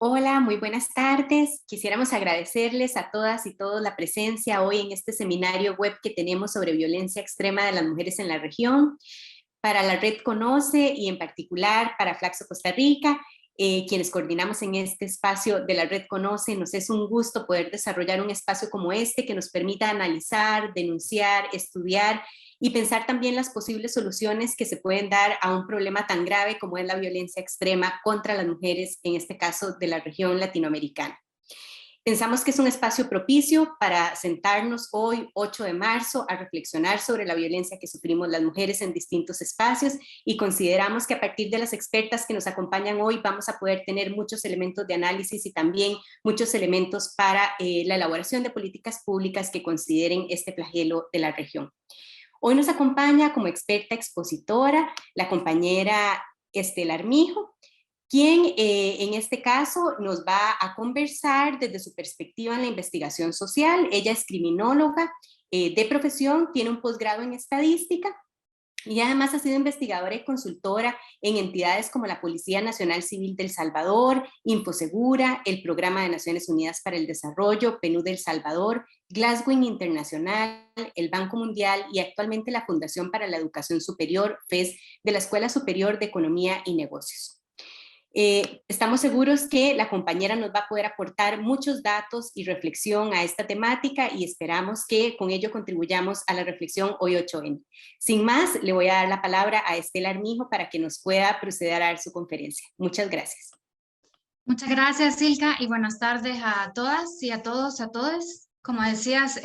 Hola, muy buenas tardes. Quisiéramos agradecerles a todas y todos la presencia hoy en este seminario web que tenemos sobre violencia extrema de las mujeres en la región. Para la red Conoce y en particular para Flaxo Costa Rica, quienes coordinamos en este espacio de la red Conoce, nos es un gusto poder desarrollar un espacio como este que nos permita analizar, denunciar, estudiar y pensar también las posibles soluciones que se pueden dar a un problema tan grave como es la violencia extrema contra las mujeres, en este caso de la región latinoamericana. Pensamos que es un espacio propicio para sentarnos hoy, 8 de marzo, a reflexionar sobre la violencia que sufrimos las mujeres en distintos espacios y consideramos que a partir de las expertas que nos acompañan hoy vamos a poder tener muchos elementos de análisis y también muchos elementos para la elaboración de políticas públicas que consideren este flagelo de la región. Hoy nos acompaña como experta expositora la compañera Estela Armijo, quien en este caso nos va a conversar desde su perspectiva en la investigación social. Ella es criminóloga de profesión, tiene un posgrado en estadística y además ha sido investigadora y consultora en entidades como la Policía Nacional Civil del Salvador, Infosegura, el Programa de Naciones Unidas para el Desarrollo, PNUD del Salvador, Glasgow Internacional, el Banco Mundial y actualmente la Fundación para la Educación Superior, FES, de la Escuela Superior de Economía y Negocios. Estamos seguros que la compañera nos va a poder aportar muchos datos y reflexión a esta temática y esperamos que con ello contribuyamos a la reflexión hoy 8N. Sin más, le voy a dar la palabra a Estela Armijo para que nos pueda proceder a dar su conferencia. Muchas gracias. Muchas gracias, Silka, y buenas tardes a todas y a todos, a todos. Como decías,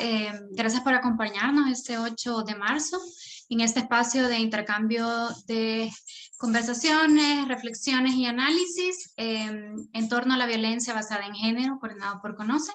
gracias por acompañarnos este 8 de marzo en este espacio de intercambio de conversaciones, reflexiones y análisis en torno a la violencia basada en género, coordinado por Conoce.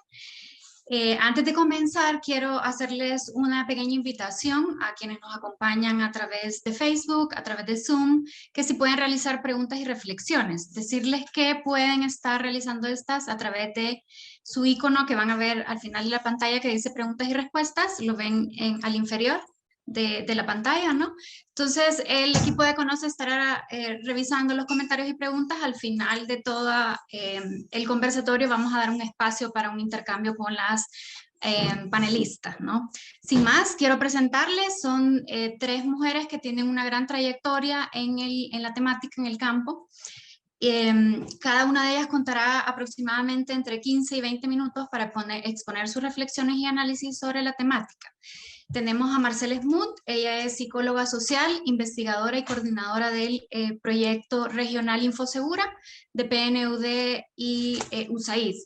Antes de comenzar, quiero hacerles una pequeña invitación a quienes nos acompañan a través de Facebook, a través de Zoom, que si pueden realizar preguntas y reflexiones, decirles que pueden estar realizando estas a través de su icono que van a ver al final de la pantalla que dice preguntas y respuestas, lo ven al inferior de la pantalla, ¿no? Entonces, el equipo de Conoce estará revisando los comentarios y preguntas. Al final de todo el conversatorio vamos a dar un espacio para un intercambio con las panelistas, ¿no? Sin más, quiero presentarles, son 3 mujeres que tienen una gran trayectoria en la temática, en el campo. Cada una de ellas contará aproximadamente entre 15 y 20 minutos para exponer sus reflexiones y análisis sobre la temática. Tenemos a Marcela Smoot, ella es psicóloga social, investigadora y coordinadora del proyecto regional Infosegura de PNUD y USAID.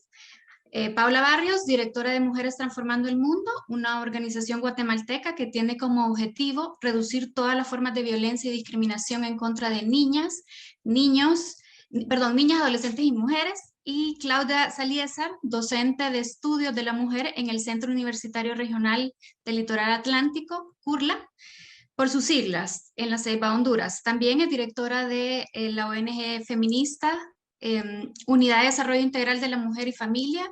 Paula Barrios, directora de Mujeres Transformando el Mundo, una organización guatemalteca que tiene como objetivo reducir todas las formas de violencia y discriminación en contra de niñas, niñas, adolescentes y mujeres. Y Claudia Saliesar, docente de estudios de la mujer en el Centro Universitario Regional del Litoral Atlántico, CURLA, por sus siglas, en La Ceiba, Honduras. También es directora de la ONG feminista Unidad de Desarrollo Integral de la Mujer y Familia,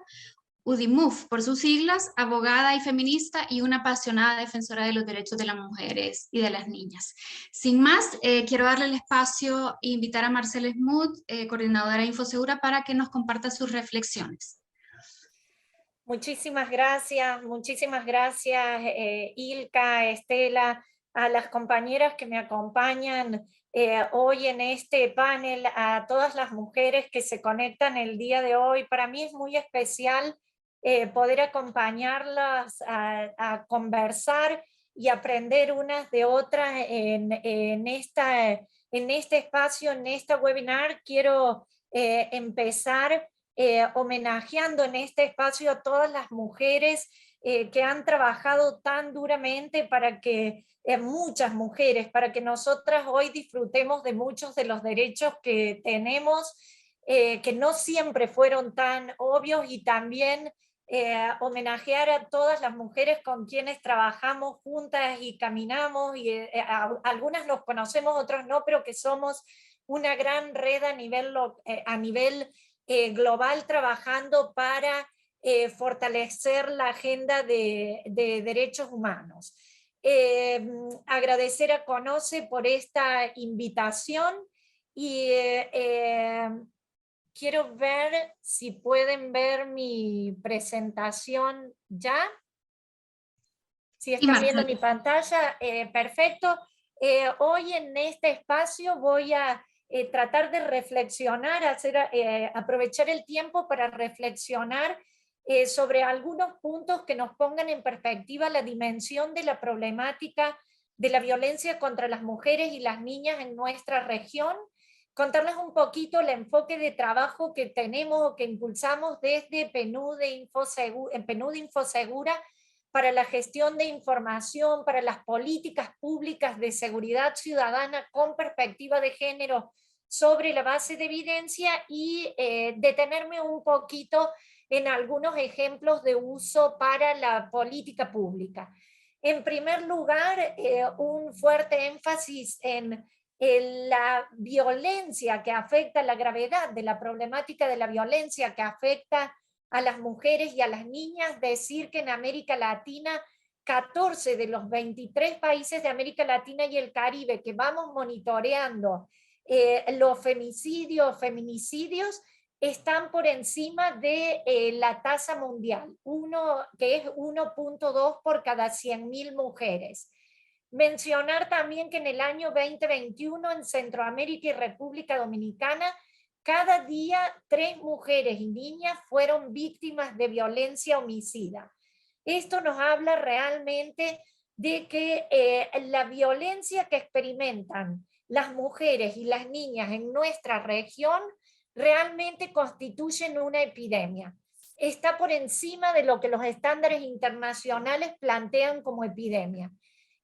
UDIMUF, por sus siglas, abogada y feminista y una apasionada defensora de los derechos de las mujeres y de las niñas. Sin más, quiero darle el espacio e invitar a Marcela Smoot, coordinadora de Infosegura, para que nos comparta sus reflexiones. Muchísimas gracias Ilka, Estela, a las compañeras que me acompañan hoy en este panel, a todas las mujeres que se conectan el día de hoy. Para mí es muy especial poder acompañarlas a conversar y aprender unas de otras en este espacio, en esta webinar. Quiero empezar homenajeando en este espacio a todas las mujeres que han trabajado tan duramente para que muchas mujeres, para que nosotras hoy disfrutemos de muchos de los derechos que tenemos, que no siempre fueron tan obvios, y también homenajear a todas las mujeres con quienes trabajamos juntas y caminamos, y algunas nos conocemos, otros no, pero que somos una gran red a nivel global, trabajando para fortalecer la agenda de derechos humanos. Agradecer a Conoce por esta invitación y quiero ver si pueden ver mi presentación ya. Si están viendo mi pantalla, perfecto. Hoy en este espacio voy a tratar de reflexionar, aprovechar el tiempo para reflexionar sobre algunos puntos que nos pongan en perspectiva la dimensión de la problemática de la violencia contra las mujeres y las niñas en nuestra región, contarles un poquito el enfoque de trabajo que tenemos o que impulsamos desde PNUD Infosegura para la gestión de información, para las políticas públicas de seguridad ciudadana con perspectiva de género sobre la base de evidencia y detenerme un poquito en algunos ejemplos de uso para la política pública. En primer lugar, un fuerte énfasis en la violencia que afecta, la gravedad de la problemática de la violencia que afecta a las mujeres y a las niñas, decir que en América Latina 14 de los 23 países de América Latina y el Caribe que vamos monitoreando los femicidios, feminicidios, están por encima de la tasa mundial, que es 1.2 por cada 100.000 mujeres. Mencionar también que en el año 2021 en Centroamérica y República Dominicana, cada día 3 mujeres y niñas fueron víctimas de violencia homicida. Esto nos habla realmente de que la violencia que experimentan las mujeres y las niñas en nuestra región realmente constituyen una epidemia. Está por encima de lo que los estándares internacionales plantean como epidemia.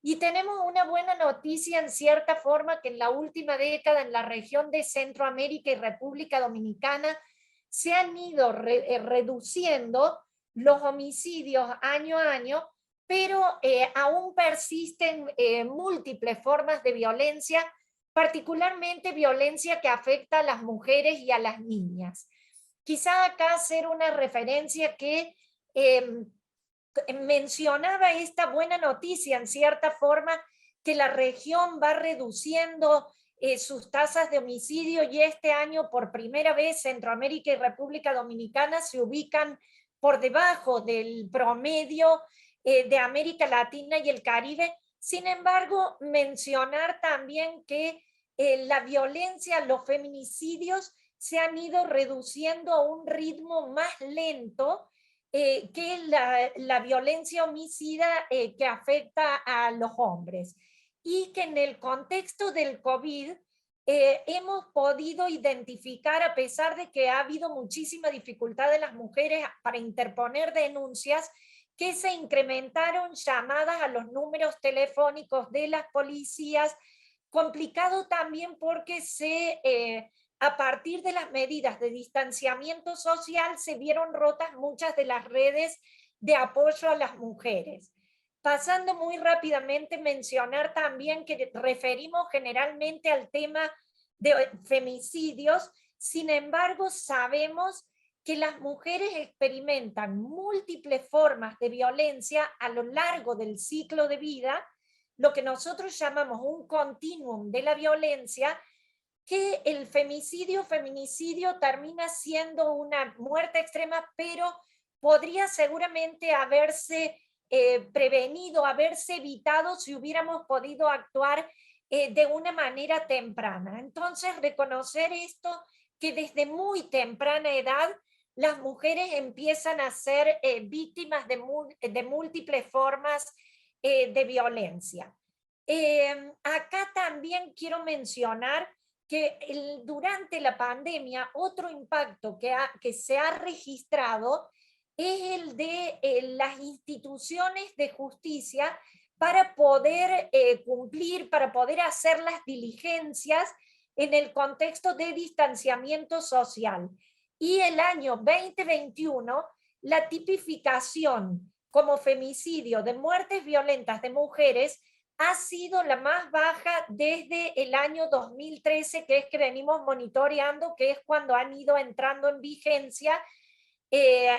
Y tenemos una buena noticia en cierta forma, que en la última década en la región de Centroamérica y República Dominicana se han ido reduciendo los homicidios año a año, pero aún persisten múltiples formas de violencia, particularmente violencia que afecta a las mujeres y a las niñas. Quizá acá hacer una referencia que mencionaba esta buena noticia en cierta forma, que la región va reduciendo sus tasas de homicidio, y este año por primera vez Centroamérica y República Dominicana se ubican por debajo del promedio de América Latina y el Caribe. Sin embargo, mencionar también que la violencia, los feminicidios se han ido reduciendo a un ritmo más lento que la violencia homicida que afecta a los hombres. Y que en el contexto del COVID hemos podido identificar, a pesar de que ha habido muchísima dificultad de las mujeres para interponer denuncias, que se incrementaron llamadas a los números telefónicos de las policías, complicado también porque a partir de las medidas de distanciamiento social se vieron rotas muchas de las redes de apoyo a las mujeres. Pasando muy rápidamente, mencionar también que referimos generalmente al tema de femicidios, sin embargo sabemos que las mujeres experimentan múltiples formas de violencia a lo largo del ciclo de vida, lo que nosotros llamamos un continuum de la violencia, que el femicidio, feminicidio termina siendo una muerte extrema, pero podría seguramente haberse prevenido, haberse evitado si hubiéramos podido actuar de una manera temprana. Entonces, reconocer esto, que desde muy temprana edad las mujeres empiezan a ser víctimas de múltiples formas de violencia. Acá también quiero mencionar que durante la pandemia otro impacto que se ha registrado es el de las instituciones de justicia para poder cumplir, para poder hacer las diligencias en el contexto de distanciamiento social. Y el año 2021, la tipificación como femicidio de muertes violentas de mujeres ha sido la más baja desde el año 2013, que es que venimos monitoreando, que es cuando han ido entrando en vigencia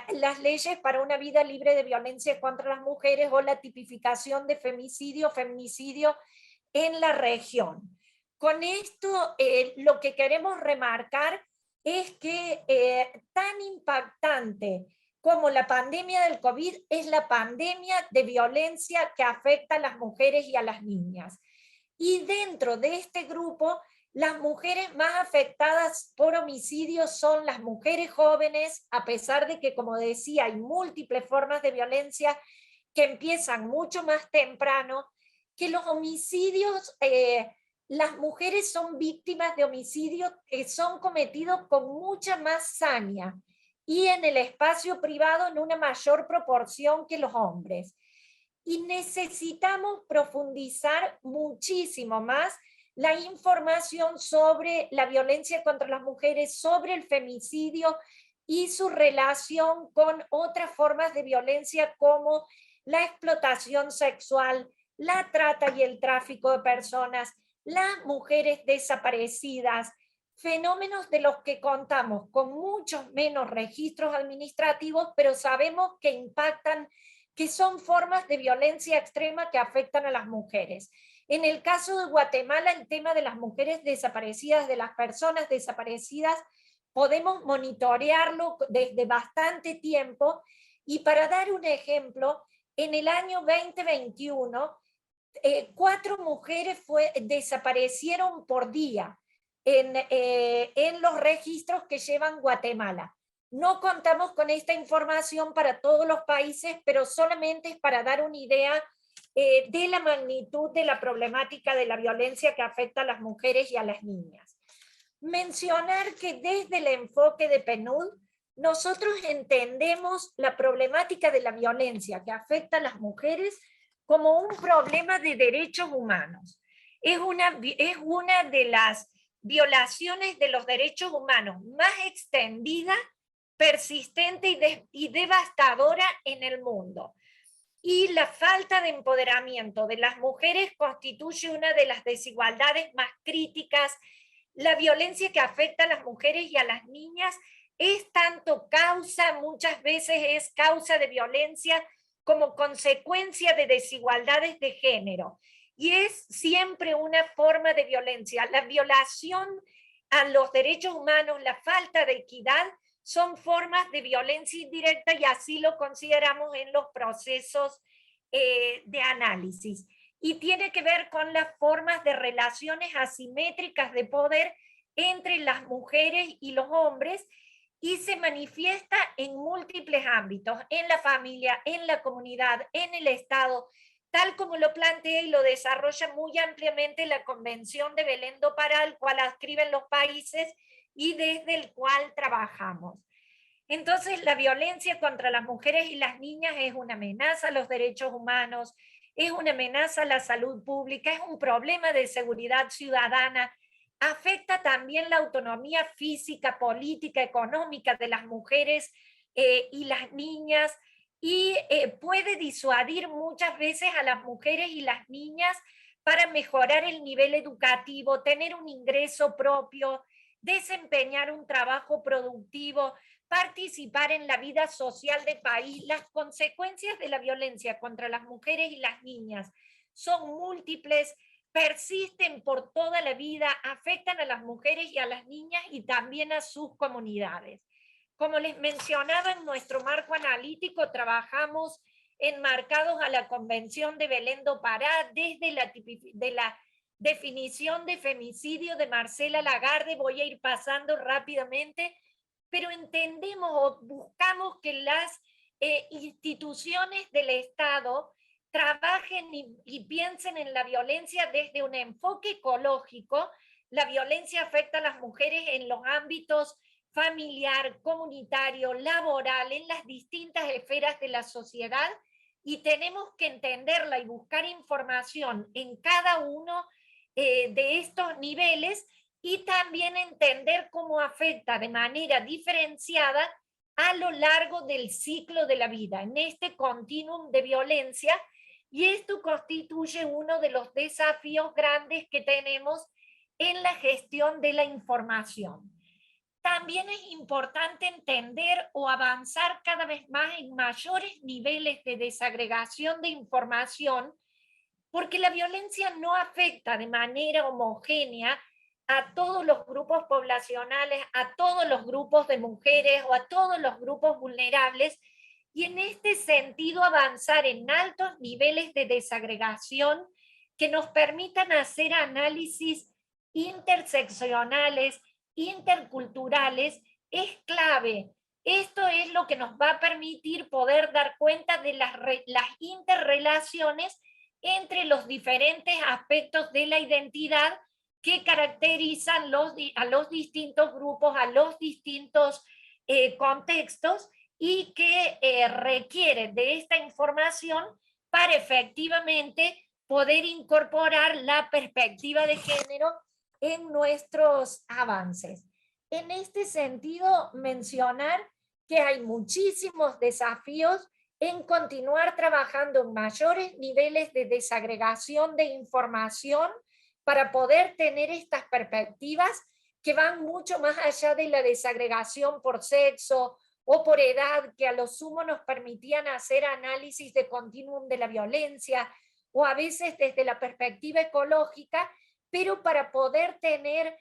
las leyes para una vida libre de violencia contra las mujeres, o la tipificación de femicidio, feminicidio en la región. Con esto lo que queremos remarcar es que tan impactante como la pandemia del COVID es la pandemia de violencia que afecta a las mujeres y a las niñas. Y dentro de este grupo, las mujeres más afectadas por homicidios son las mujeres jóvenes, a pesar de que, como decía, hay múltiples formas de violencia que empiezan mucho más temprano, que los homicidios, las mujeres son víctimas de homicidios que son cometidos con mucha más saña y en el espacio privado en una mayor proporción que los hombres. Y necesitamos profundizar muchísimo más la información sobre la violencia contra las mujeres, sobre el femicidio y su relación con otras formas de violencia como la explotación sexual, la trata y el tráfico de personas, las mujeres desaparecidas, fenómenos de los que contamos con muchos menos registros administrativos, pero sabemos que impactan, que son formas de violencia extrema que afectan a las mujeres. En el caso de Guatemala, el tema de las mujeres desaparecidas, de las personas desaparecidas, podemos monitorearlo desde bastante tiempo. Y para dar un ejemplo, en el año 2021, 4 mujeres desaparecieron por día en los registros que llevan Guatemala. No contamos con esta información para todos los países, pero solamente es para dar una idea de la magnitud de la problemática de la violencia que afecta a las mujeres y a las niñas. Mencionar que desde el enfoque de PNUD, nosotros entendemos la problemática de la violencia que afecta a las mujeres como un problema de derechos humanos. Es una de las violaciones de los derechos humanos más extendida, persistente y devastadora en el mundo. Y la falta de empoderamiento de las mujeres constituye una de las desigualdades más críticas. La violencia que afecta a las mujeres y a las niñas es tanto causa, muchas veces es causa de violencia, como consecuencia de desigualdades de género. Y es siempre una forma de violencia. La violación a los derechos humanos, la falta de equidad, son formas de violencia indirecta y así lo consideramos en los procesos de análisis. Y tiene que ver con las formas de relaciones asimétricas de poder entre las mujeres y los hombres, y se manifiesta en múltiples ámbitos, en la familia, en la comunidad, en el Estado, tal como lo plantea y lo desarrolla muy ampliamente la Convención de Belén do Pará, al cual adscriben los países y desde el cual trabajamos. Entonces, la violencia contra las mujeres y las niñas es una amenaza a los derechos humanos, es una amenaza a la salud pública, es un problema de seguridad ciudadana, afecta también la autonomía física, política, económica de las mujeres y las niñas, y puede disuadir muchas veces a las mujeres y las niñas para mejorar el nivel educativo, tener un ingreso propio, desempeñar un trabajo productivo, participar en la vida social del país. Las consecuencias de la violencia contra las mujeres y las niñas son múltiples, persisten por toda la vida, afectan a las mujeres y a las niñas y también a sus comunidades. Como les mencionaba, en nuestro marco analítico trabajamos enmarcados a la Convención de Belén do Pará desde la definición de femicidio de Marcela Lagarde. Voy a ir pasando rápidamente, pero entendemos o buscamos que las instituciones del Estado trabajen y piensen en la violencia desde un enfoque ecológico. La violencia afecta a las mujeres en los ámbitos familiar, comunitario, laboral, en las distintas esferas de la sociedad, y tenemos que entenderla y buscar información en cada uno de estos niveles, y también entender cómo afecta de manera diferenciada a lo largo del ciclo de la vida, en este continuum de violencia. Y esto constituye uno de los desafíos grandes que tenemos en la gestión de la información. También es importante entender o avanzar cada vez más en mayores niveles de desagregación de información, porque la violencia no afecta de manera homogénea a todos los grupos poblacionales, a todos los grupos de mujeres o a todos los grupos vulnerables, y en este sentido avanzar en altos niveles de desagregación que nos permitan hacer análisis interseccionales, interculturales, es clave. Esto es lo que nos va a permitir poder dar cuenta de las interrelaciones entre los diferentes aspectos de la identidad que caracterizan a los distintos grupos, a los distintos contextos, y que requieren de esta información para efectivamente poder incorporar la perspectiva de género en nuestros avances. En este sentido, mencionar que hay muchísimos desafíos en continuar trabajando en mayores niveles de desagregación de información para poder tener estas perspectivas que van mucho más allá de la desagregación por sexo o por edad, que a lo sumo nos permitían hacer análisis de continuum de la violencia, o a veces desde la perspectiva ecológica, pero para poder tener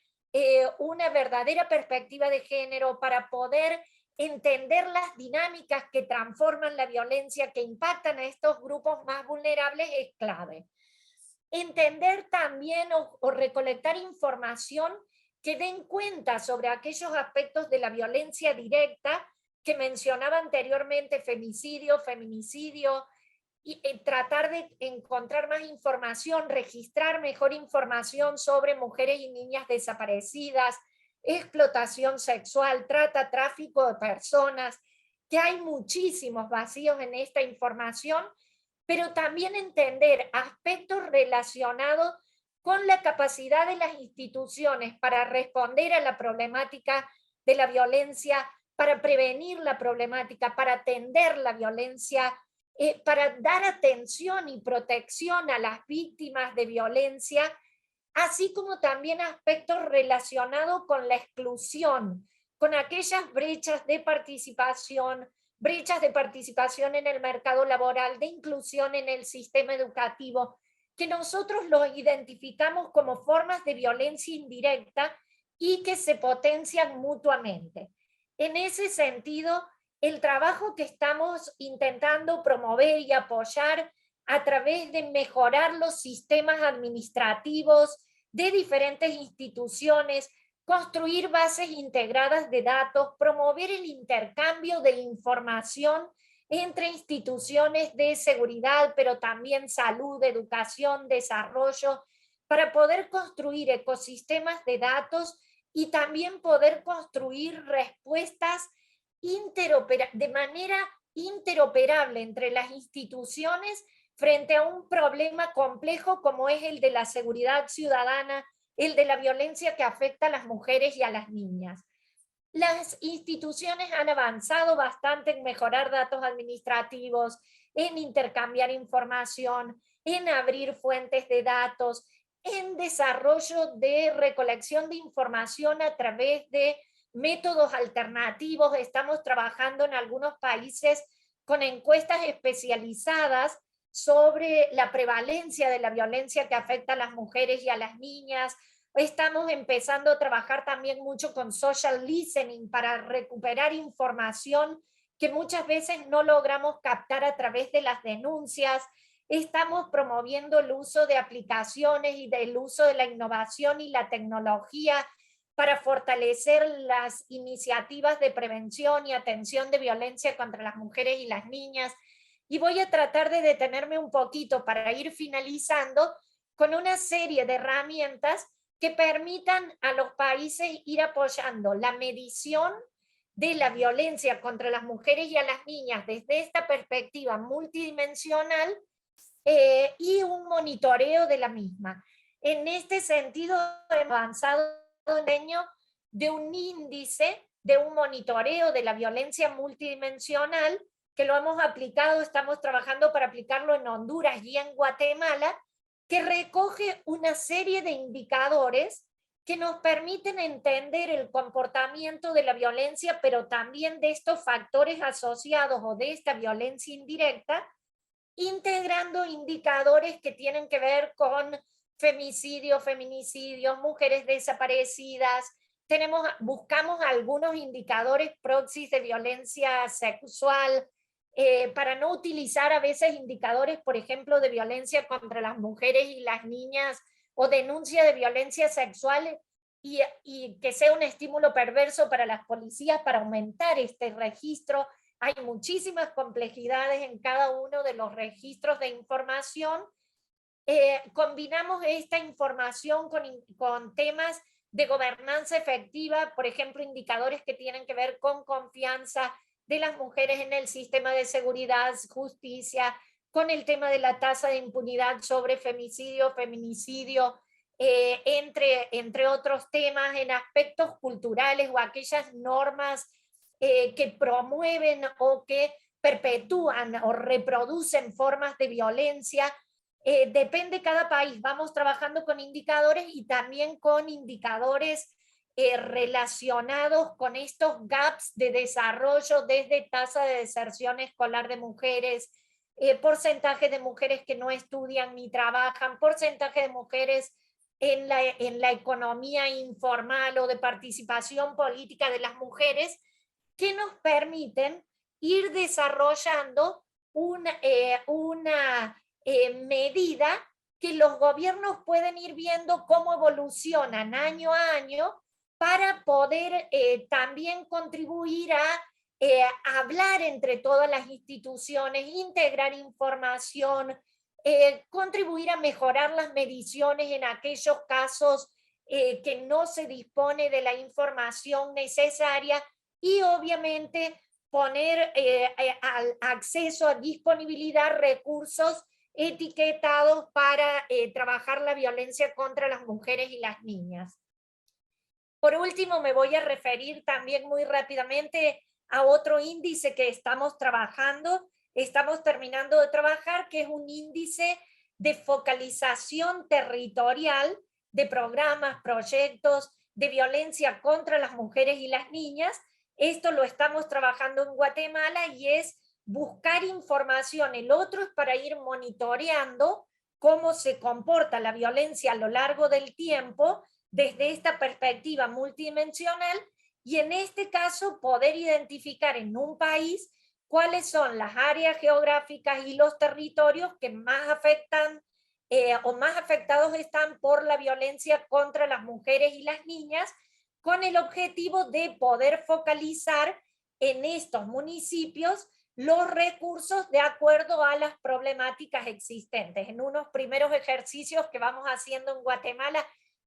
una verdadera perspectiva de género, para poder entender las dinámicas que transforman la violencia, que impactan a estos grupos más vulnerables, es clave. Entender también o recolectar información que den cuenta sobre aquellos aspectos de la violencia directa que mencionaba anteriormente, femicidio, feminicidio, y tratar de encontrar más información, registrar mejor información sobre mujeres y niñas desaparecidas, explotación sexual, trata, tráfico de personas, que hay muchísimos vacíos en esta información, pero también entender aspectos relacionados con la capacidad de las instituciones para responder a la problemática de la violencia, para prevenir la problemática, para atender la violencia, para dar atención y protección a las víctimas de violencia, así como también aspectos relacionados con la exclusión, con aquellas brechas de participación en el mercado laboral, de inclusión en el sistema educativo, que nosotros los identificamos como formas de violencia indirecta y que se potencian mutuamente. En ese sentido, el trabajo que estamos intentando promover y apoyar a través de mejorar los sistemas administrativos de diferentes instituciones, construir bases integradas de datos, promover el intercambio de información entre instituciones de seguridad, pero también salud, educación, desarrollo, para poder construir ecosistemas de datos y también poder construir respuestas de manera interoperable entre las instituciones frente a un problema complejo como es el de la seguridad ciudadana, el de la violencia que afecta a las mujeres y a las niñas. Las instituciones han avanzado bastante en mejorar datos administrativos, en intercambiar información, en abrir fuentes de datos, en desarrollo de recolección de información a través de métodos alternativos. Estamos trabajando en algunos países con encuestas especializadas sobre la prevalencia de la violencia que afecta a las mujeres y a las niñas. Estamos empezando a trabajar también mucho con social listening para recuperar información que muchas veces no logramos captar a través de las denuncias. Estamos promoviendo el uso de aplicaciones y el uso de la innovación y la tecnología para fortalecer las iniciativas de prevención y atención de violencia contra las mujeres y las niñas. Y voy a tratar de detenerme un poquito para ir finalizando con una serie de herramientas que permitan a los países ir apoyando la medición de la violencia contra las mujeres y a las niñas desde esta perspectiva multidimensional y un monitoreo de la misma. En este sentido, hemos avanzado en el diseño de un índice, de un monitoreo de la violencia multidimensional, que lo hemos aplicado, estamos trabajando para aplicarlo en Honduras y en Guatemala, que recoge una serie de indicadores que nos permiten entender el comportamiento de la violencia, pero también de estos factores asociados o de esta violencia indirecta, integrando indicadores que tienen que ver con femicidios, feminicidios, mujeres desaparecidas. Buscamos algunos indicadores proxies de violencia sexual, para no utilizar a veces indicadores, por ejemplo, de violencia contra las mujeres y las niñas o denuncia de violencia sexual y que sea un estímulo perverso para las policías para aumentar este registro. Hay muchísimas complejidades en cada uno de los registros de información. Combinamos esta información con temas de gobernanza efectiva, por ejemplo, indicadores que tienen que ver con confianza de las mujeres en el sistema de seguridad, justicia, con el tema de la tasa de impunidad sobre femicidio, feminicidio, entre otros temas en aspectos culturales o aquellas normas que promueven o que perpetúan o reproducen formas de violencia. Depende cada país, vamos trabajando con indicadores y también con indicadores relacionados con estos gaps de desarrollo, desde tasa de deserción escolar de mujeres, porcentaje de mujeres que no estudian ni trabajan, porcentaje de mujeres en la economía informal o de participación política de las mujeres, que nos permiten ir desarrollando una medida que los gobiernos pueden ir viendo cómo evolucionan año a año para poder también contribuir a hablar entre todas las instituciones, integrar información, contribuir a mejorar las mediciones en aquellos casos que no se dispone de la información necesaria y obviamente poner al acceso a disponibilidad recursos etiquetados para trabajar la violencia contra las mujeres y las niñas. Por último, me voy a referir también muy rápidamente a otro índice que estamos trabajando, estamos terminando de trabajar, que es un índice de focalización territorial de programas, proyectos de violencia contra las mujeres y las niñas. Esto lo estamos trabajando en Guatemala y es buscar información. El otro es para ir monitoreando cómo se comporta la violencia a lo largo del tiempo desde esta perspectiva multidimensional y en este caso poder identificar en un país cuáles son las áreas geográficas y los territorios que más afectan o más afectados están por la violencia contra las mujeres y las niñas, con el objetivo de poder focalizar en estos municipios los recursos de acuerdo a las problemáticas existentes. En unos primeros ejercicios que vamos haciendo en Guatemala,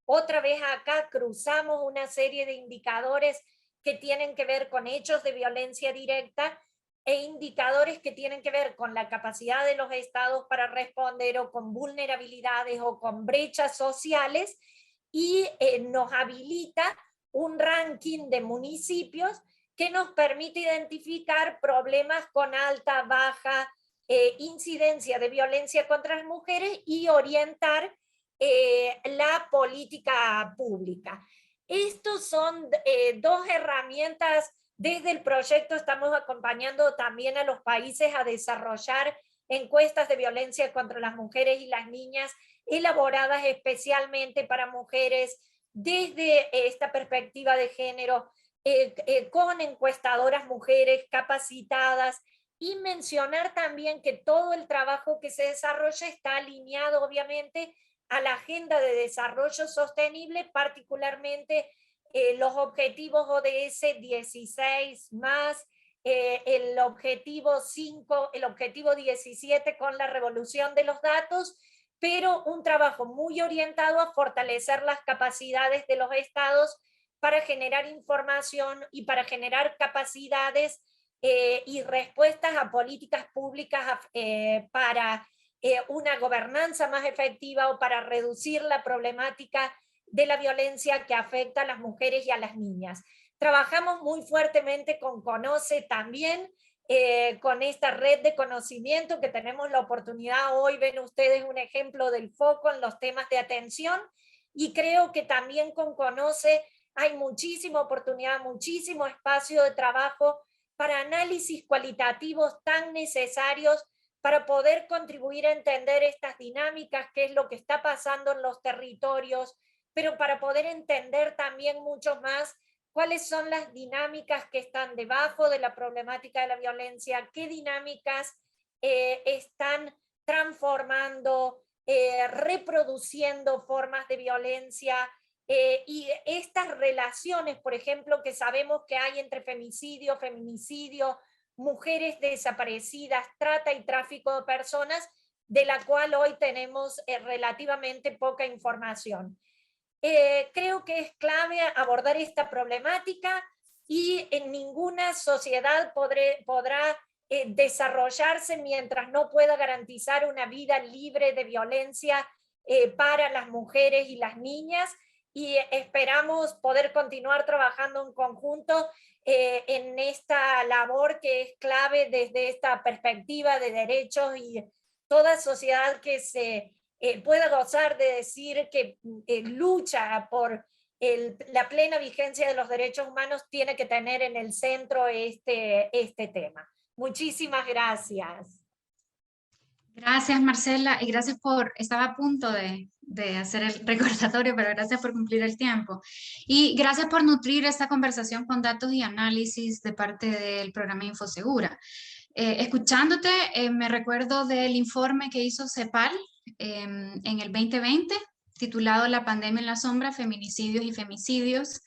otra vez acá cruzamos una serie de indicadores que tienen que ver con hechos de violencia directa e indicadores que tienen que ver con la capacidad de los estados para responder o con vulnerabilidades o con brechas sociales y nos habilita un ranking de municipios que nos permite identificar problemas con alta, baja incidencia de violencia contra las mujeres y orientar la política pública. Estos son dos herramientas. Desde el proyecto estamos acompañando también a los países a desarrollar encuestas de violencia contra las mujeres y las niñas elaboradas especialmente para mujeres desde esta perspectiva de género, con encuestadoras mujeres capacitadas, y mencionar también que todo el trabajo que se desarrolla está alineado obviamente a la Agenda de Desarrollo Sostenible, particularmente los objetivos ODS 16 más el objetivo 5, el objetivo 17 con la revolución de los datos, pero un trabajo muy orientado a fortalecer las capacidades de los estados para generar información y para generar capacidades y respuestas a políticas públicas para una gobernanza más efectiva o para reducir la problemática de la violencia que afecta a las mujeres y a las niñas. Trabajamos muy fuertemente con Conoce también, con esta red de conocimiento que tenemos la oportunidad. Hoy ven ustedes un ejemplo del foco en los temas de atención y creo que también con Conoce hay muchísima oportunidad, muchísimo espacio de trabajo para análisis cualitativos tan necesarios para poder contribuir a entender estas dinámicas, qué es lo que está pasando en los territorios, pero para poder entender también mucho más cuáles son las dinámicas que están debajo de la problemática de la violencia, qué dinámicas están transformando, reproduciendo formas de violencia, y estas relaciones, por ejemplo, que sabemos que hay entre femicidio, feminicidio, mujeres desaparecidas, trata y tráfico de personas, de la cual hoy tenemos relativamente poca información. Creo que es clave abordar esta problemática y en ninguna sociedad podrá desarrollarse mientras no pueda garantizar una vida libre de violencia para las mujeres y las niñas, y esperamos poder continuar trabajando en conjunto en esta labor que es clave desde esta perspectiva de derechos, y toda sociedad que se pueda gozar de decir que lucha por la plena vigencia de los derechos humanos tiene que tener en el centro este tema. Muchísimas gracias. Gracias, Marcela, y gracias estaba a punto de hacer el recordatorio, pero gracias por cumplir el tiempo. Y gracias por nutrir esta conversación con datos y análisis de parte del programa Infosegura. Escuchándote, me recuerdo del informe que hizo CEPAL en el 2020, titulado La pandemia en la sombra, feminicidios y femicidios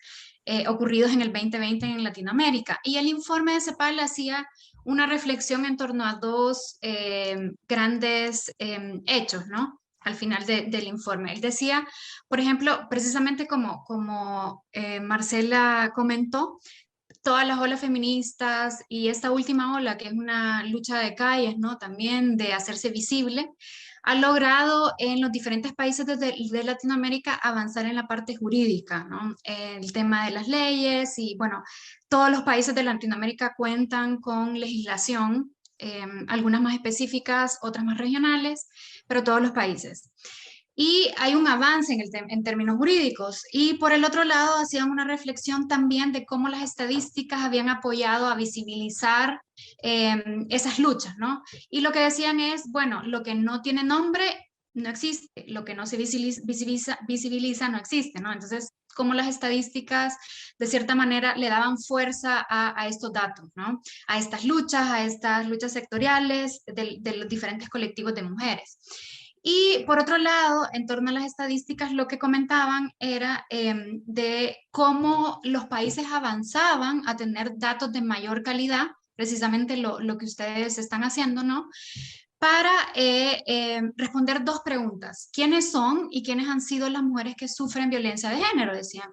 ocurridos en el 2020 en Latinoamérica. Y el informe de CEPAL hacía una reflexión en torno a dos grandes hechos, ¿no? Al final del informe. Él decía, por ejemplo, precisamente como Marcela comentó, todas las olas feministas y esta última ola, que es una lucha de calles, ¿no? También de hacerse visible, ha logrado en los diferentes países de Latinoamérica avanzar en la parte jurídica, ¿no? El tema de las leyes y, bueno, todos los países de Latinoamérica cuentan con legislación, algunas más específicas, otras más regionales, pero todos los países. Y hay un avance en términos jurídicos. Y por el otro lado, hacían una reflexión también de cómo las estadísticas habían apoyado a visibilizar esas luchas, ¿no? Y lo que decían es, bueno, lo que no tiene nombre no existe, lo que no se visibiliza no existe, ¿no? Entonces, cómo las estadísticas, de cierta manera, le daban fuerza a estos datos, ¿no? A estas luchas sectoriales de los diferentes colectivos de mujeres. Y por otro lado, en torno a las estadísticas, lo que comentaban era de cómo los países avanzaban a tener datos de mayor calidad, precisamente lo que ustedes están haciendo, ¿no? Para responder dos preguntas. ¿Quiénes son y quiénes han sido las mujeres que sufren violencia de género? Decían.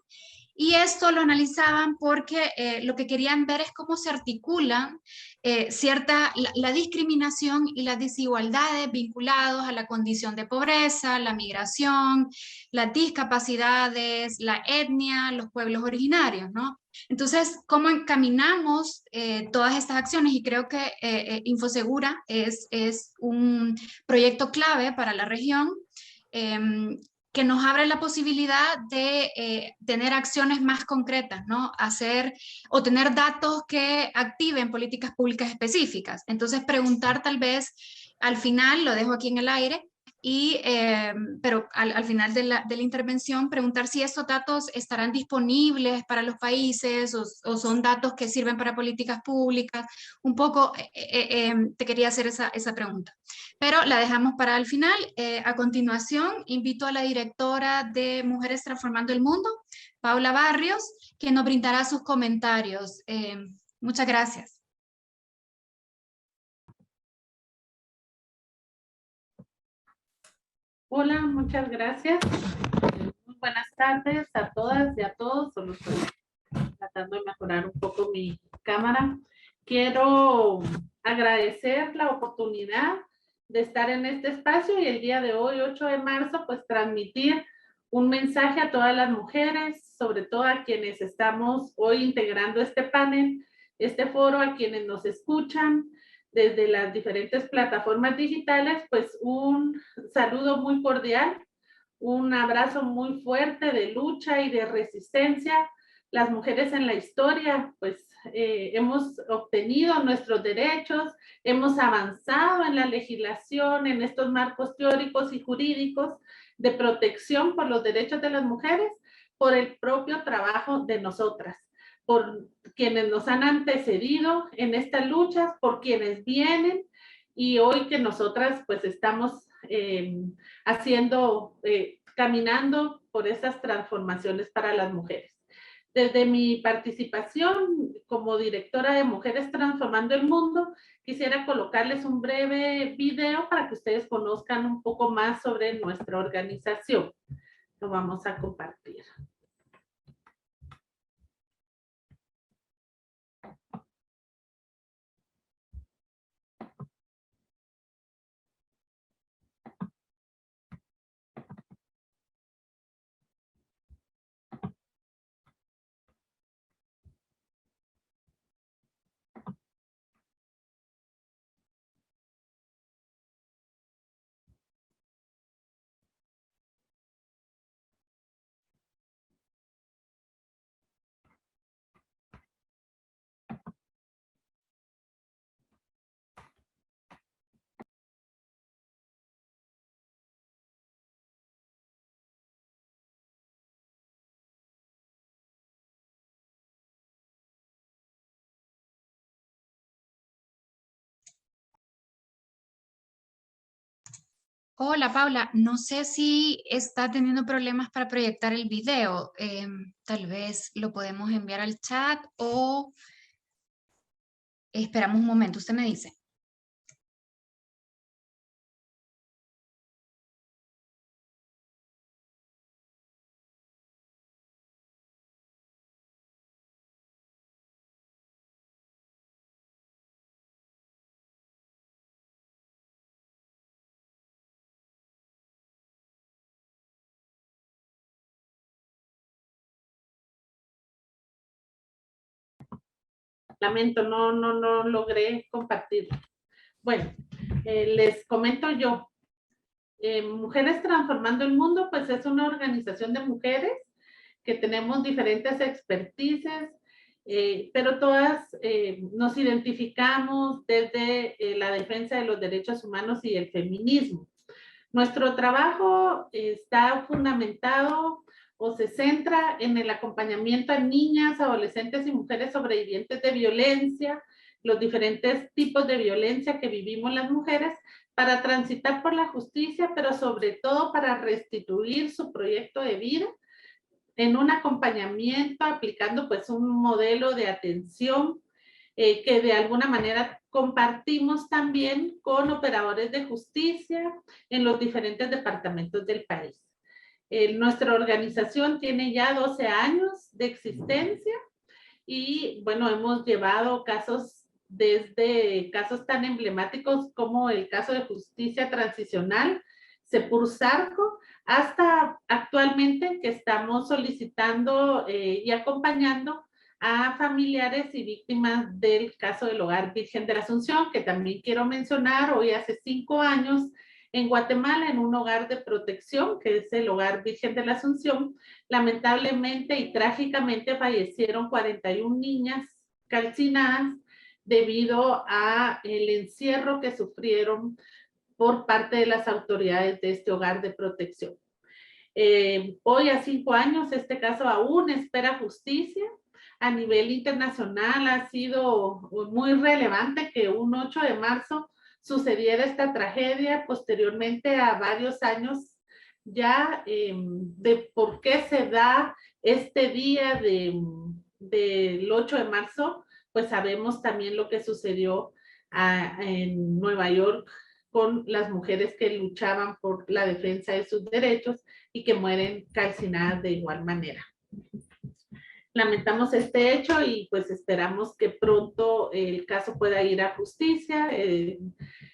Y esto lo analizaban porque lo que querían ver es cómo se articulan la discriminación y las desigualdades vinculados a la condición de pobreza, la migración, las discapacidades, la etnia, los pueblos originarios, ¿no? Entonces, ¿cómo encaminamos todas estas acciones? Y creo que Infosegura es un proyecto clave para la región, que nos abre la posibilidad de tener acciones más concretas, ¿no? O tener datos que activen políticas públicas específicas. Entonces, preguntar tal vez, al final, lo dejo aquí en el aire, pero al final de la intervención, preguntar si estos datos estarán disponibles para los países o son datos que sirven para políticas públicas. Un poco te quería hacer esa pregunta, pero la dejamos para el final. A continuación, invito a la directora de Mujeres Transformando el Mundo, Paula Barrios, quien nos brindará sus comentarios. Muchas gracias. Hola, muchas gracias. Muy buenas tardes a todas y a todos. Solo estoy tratando de mejorar un poco mi cámara. Quiero agradecer la oportunidad de estar en este espacio y el día de hoy, 8 de marzo, pues transmitir un mensaje a todas las mujeres, sobre todo a quienes estamos hoy integrando este panel, este foro, a quienes nos escuchan desde las diferentes plataformas digitales, pues un saludo muy cordial, un abrazo muy fuerte de lucha y de resistencia las mujeres en la historia, pues hemos obtenido nuestros derechos, hemos avanzado en la legislación, en estos marcos teóricos y jurídicos de protección por los derechos de las mujeres, por el propio trabajo de nosotras, por quienes nos han antecedido en estas luchas, por quienes vienen, y hoy que nosotras pues estamos caminando por esas transformaciones para las mujeres. Desde mi participación como directora de Mujeres Transformando el Mundo, quisiera colocarles un breve video para que ustedes conozcan un poco más sobre nuestra organización. Lo vamos a compartir. Hola Paula, no sé si está teniendo problemas para proyectar el video. Tal vez lo podemos enviar al chat o esperamos un momento, usted me dice. Lamento, no logré compartir. Bueno, les comento yo. Mujeres Transformando el Mundo, pues es una organización de mujeres que tenemos diferentes expertices, pero todas nos identificamos desde la defensa de los derechos humanos y el feminismo. Nuestro trabajo está fundamentado o se centra en el acompañamiento a niñas, adolescentes y mujeres sobrevivientes de violencia, los diferentes tipos de violencia que vivimos las mujeres, para transitar por la justicia, pero sobre todo para restituir su proyecto de vida en un acompañamiento, aplicando pues un modelo de atención que de alguna manera compartimos también con operadores de justicia en los diferentes departamentos del país. Nuestra organización tiene ya 12 años de existencia y bueno, hemos llevado casos desde casos tan emblemáticos como el caso de justicia transicional, Sepursarco, hasta actualmente que estamos solicitando y acompañando a familiares y víctimas del caso del Hogar Virgen de la Asunción, que también quiero mencionar, hoy hace 5 años en Guatemala, en un hogar de protección, que es el Hogar Virgen de la Asunción, lamentablemente y trágicamente fallecieron 41 niñas calcinadas debido a el encierro que sufrieron por parte de las autoridades de este hogar de protección. Hoy a 5 años este caso aún espera justicia. A nivel internacional ha sido muy relevante que un 8 de marzo sucediera esta tragedia, posteriormente a varios años ya de por qué se da este día del 8 de marzo, pues sabemos también lo que sucedió en Nueva York con las mujeres que luchaban por la defensa de sus derechos y que mueren calcinadas de igual manera. Lamentamos este hecho y pues esperamos que pronto el caso pueda ir a justicia.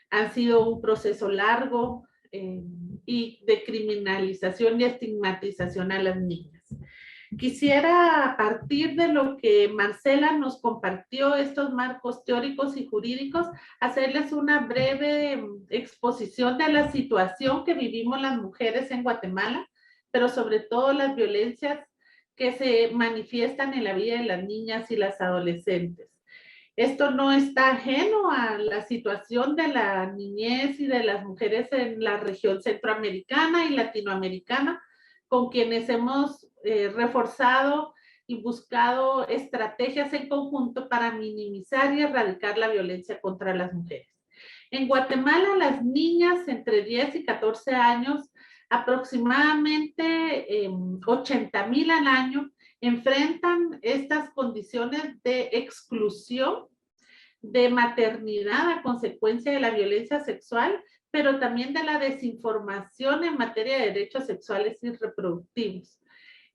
Ha sido un proceso largo y de criminalización y estigmatización a las niñas. Quisiera, a partir de lo que Marcela nos compartió, estos marcos teóricos y jurídicos, hacerles una breve exposición de la situación que vivimos las mujeres en Guatemala, pero sobre todo las violencias que se manifiestan en la vida de las niñas y las adolescentes. Esto no está ajeno a la situación de la niñez y de las mujeres en la región centroamericana y latinoamericana, con quienes hemos reforzado y buscado estrategias en conjunto para minimizar y erradicar la violencia contra las mujeres. En Guatemala, las niñas entre 10 y 14 años, aproximadamente 80,000 al año, enfrentan estas condiciones de exclusión de maternidad a consecuencia de la violencia sexual, pero también de la desinformación en materia de derechos sexuales y reproductivos.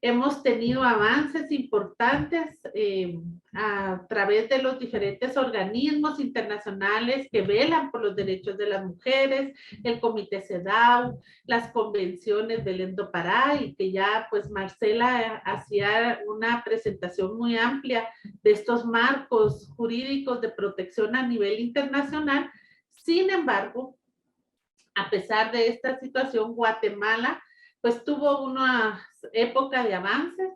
Hemos tenido avances importantes a través de los diferentes organismos internacionales que velan por los derechos de las mujeres, el Comité CEDAW, las convenciones Belén do Pará, y que ya pues Marcela hacía una presentación muy amplia de estos marcos jurídicos de protección a nivel internacional. Sin embargo, a pesar de esta situación, Guatemala pues tuvo una época de avances.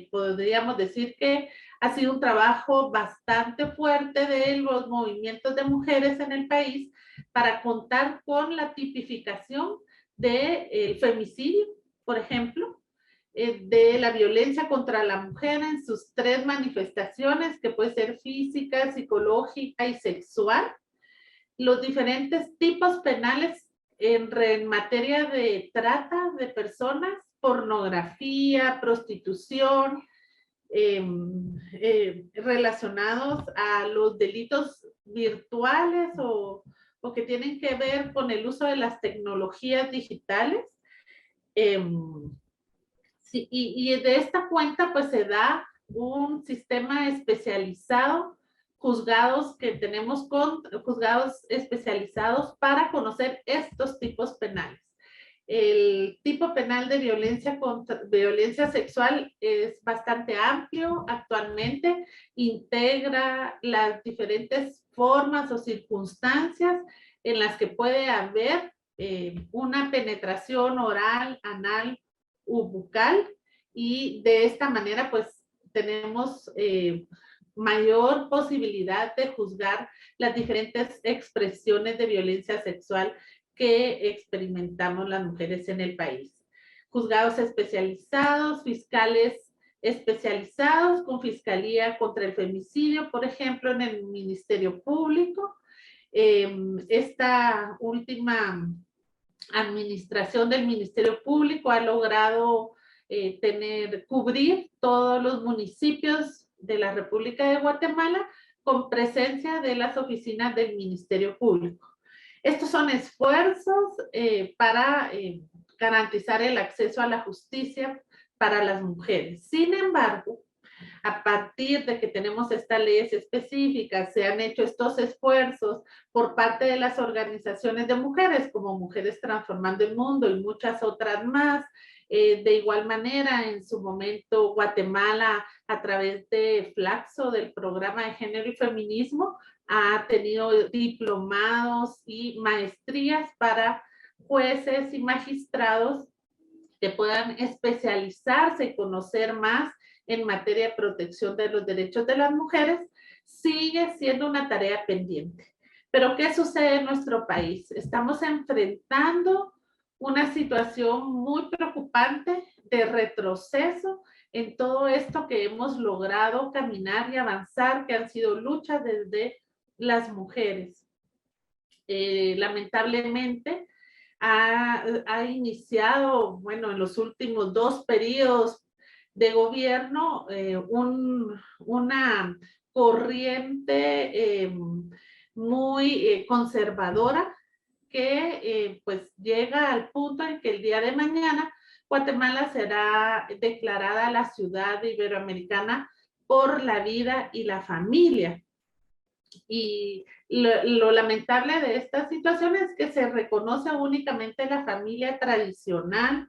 Podríamos decir que ha sido un trabajo bastante fuerte de los movimientos de mujeres en el país para contar con la tipificación del femicidio, por ejemplo, de la violencia contra la mujer en sus 3 manifestaciones, que puede ser física, psicológica y sexual, los diferentes tipos penales en materia de trata de personas, pornografía, prostitución, relacionados a los delitos virtuales o que tienen que ver con el uso de las tecnologías digitales. Sí, y de esta cuenta pues se da un sistema especializado, juzgados que tenemos con juzgados especializados para conocer estos tipos penales. El tipo penal de violencia sexual es bastante amplio actualmente, integra las diferentes formas o circunstancias en las que puede haber una penetración oral, anal u bucal, y de esta manera pues tenemos mayor posibilidad de juzgar las diferentes expresiones de violencia sexual que experimentamos las mujeres en el país. Juzgados especializados, fiscales especializados con Fiscalía contra el Femicidio, por ejemplo, en el Ministerio Público. Esta última administración del Ministerio Público ha logrado cubrir todos los municipios de la República de Guatemala con presencia de las oficinas del Ministerio Público. Estos son esfuerzos para garantizar el acceso a la justicia para las mujeres. Sin embargo, a partir de que tenemos estas leyes específicas, se han hecho estos esfuerzos por parte de las organizaciones de mujeres, como Mujeres Transformando el Mundo y muchas otras más. De igual manera, en su momento, Guatemala, a través de Flaxo, del Programa de Género y Feminismo, ha tenido diplomados y maestrías para jueces y magistrados que puedan especializarse y conocer más en materia de protección de los derechos de las mujeres. Sigue siendo una tarea pendiente. Pero ¿qué sucede en nuestro país? Estamos enfrentando una situación muy preocupante de retroceso en todo esto que hemos logrado caminar y avanzar, que han sido luchas desde las mujeres. Lamentablemente, ha iniciado, bueno, en los últimos 2 periodos de gobierno, una corriente muy conservadora que pues llega al punto en que el día de mañana Guatemala será declarada la ciudad iberoamericana por la vida y la familia. Y lo lamentable de esta situación es que se reconoce únicamente la familia tradicional.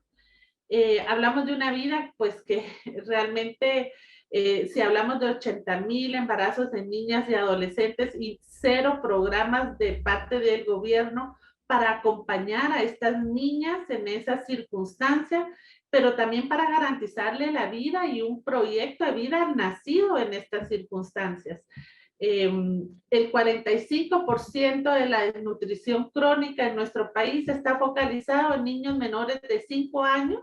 Hablamos de una vida pues que realmente, si hablamos de 80,000 embarazos de niñas y adolescentes y 0 programas de parte del gobierno para acompañar a estas niñas en esas circunstancias, pero también para garantizarle la vida y un proyecto de vida nacido en estas circunstancias. El 45% de la desnutrición crónica en nuestro país está focalizado en niños menores de 5 años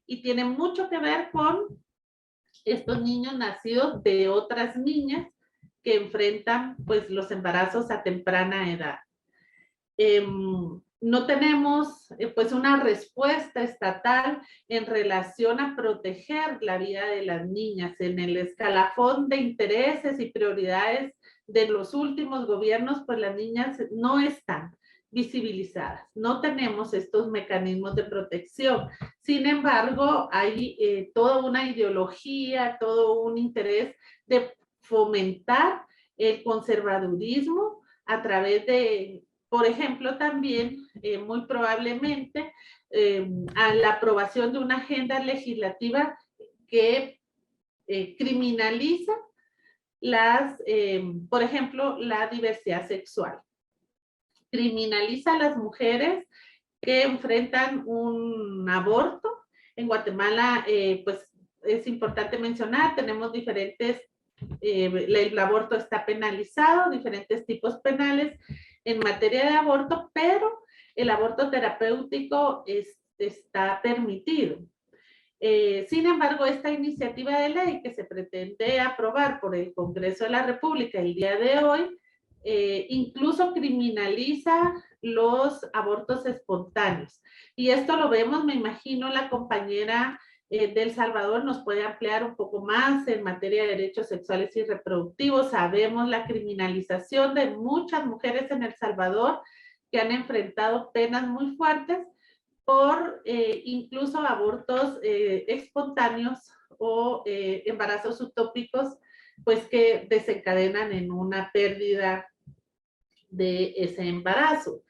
y tiene mucho que ver con estos niños nacidos de otras niñas que enfrentan pues los embarazos a temprana edad. No tenemos pues una respuesta estatal en relación a proteger la vida de las niñas en el escalafón de intereses y prioridades de los últimos gobiernos, pues las niñas no están visibilizadas, no tenemos estos mecanismos de protección. Sin embargo, hay toda una ideología, todo un interés de fomentar el conservadurismo a través de, por ejemplo, también muy probablemente a la aprobación de una agenda legislativa que criminaliza por ejemplo, la diversidad sexual. Criminaliza a las mujeres que enfrentan un aborto. En Guatemala, pues es importante mencionar, tenemos diferentes, el aborto está penalizado, diferentes tipos penales en materia de aborto, pero el aborto terapéutico está permitido. Sin embargo, esta iniciativa de ley que se pretende aprobar por el Congreso de la República el día de hoy, incluso criminaliza los abortos espontáneos. Y esto lo vemos, me imagino, la compañera de El Salvador nos puede ampliar un poco más en materia de derechos sexuales y reproductivos. Sabemos la criminalización de muchas mujeres en El Salvador que han enfrentado penas muy fuertes por incluso abortos espontáneos o embarazos utópicos, pues que desencadenan en una pérdida de ese embarazo.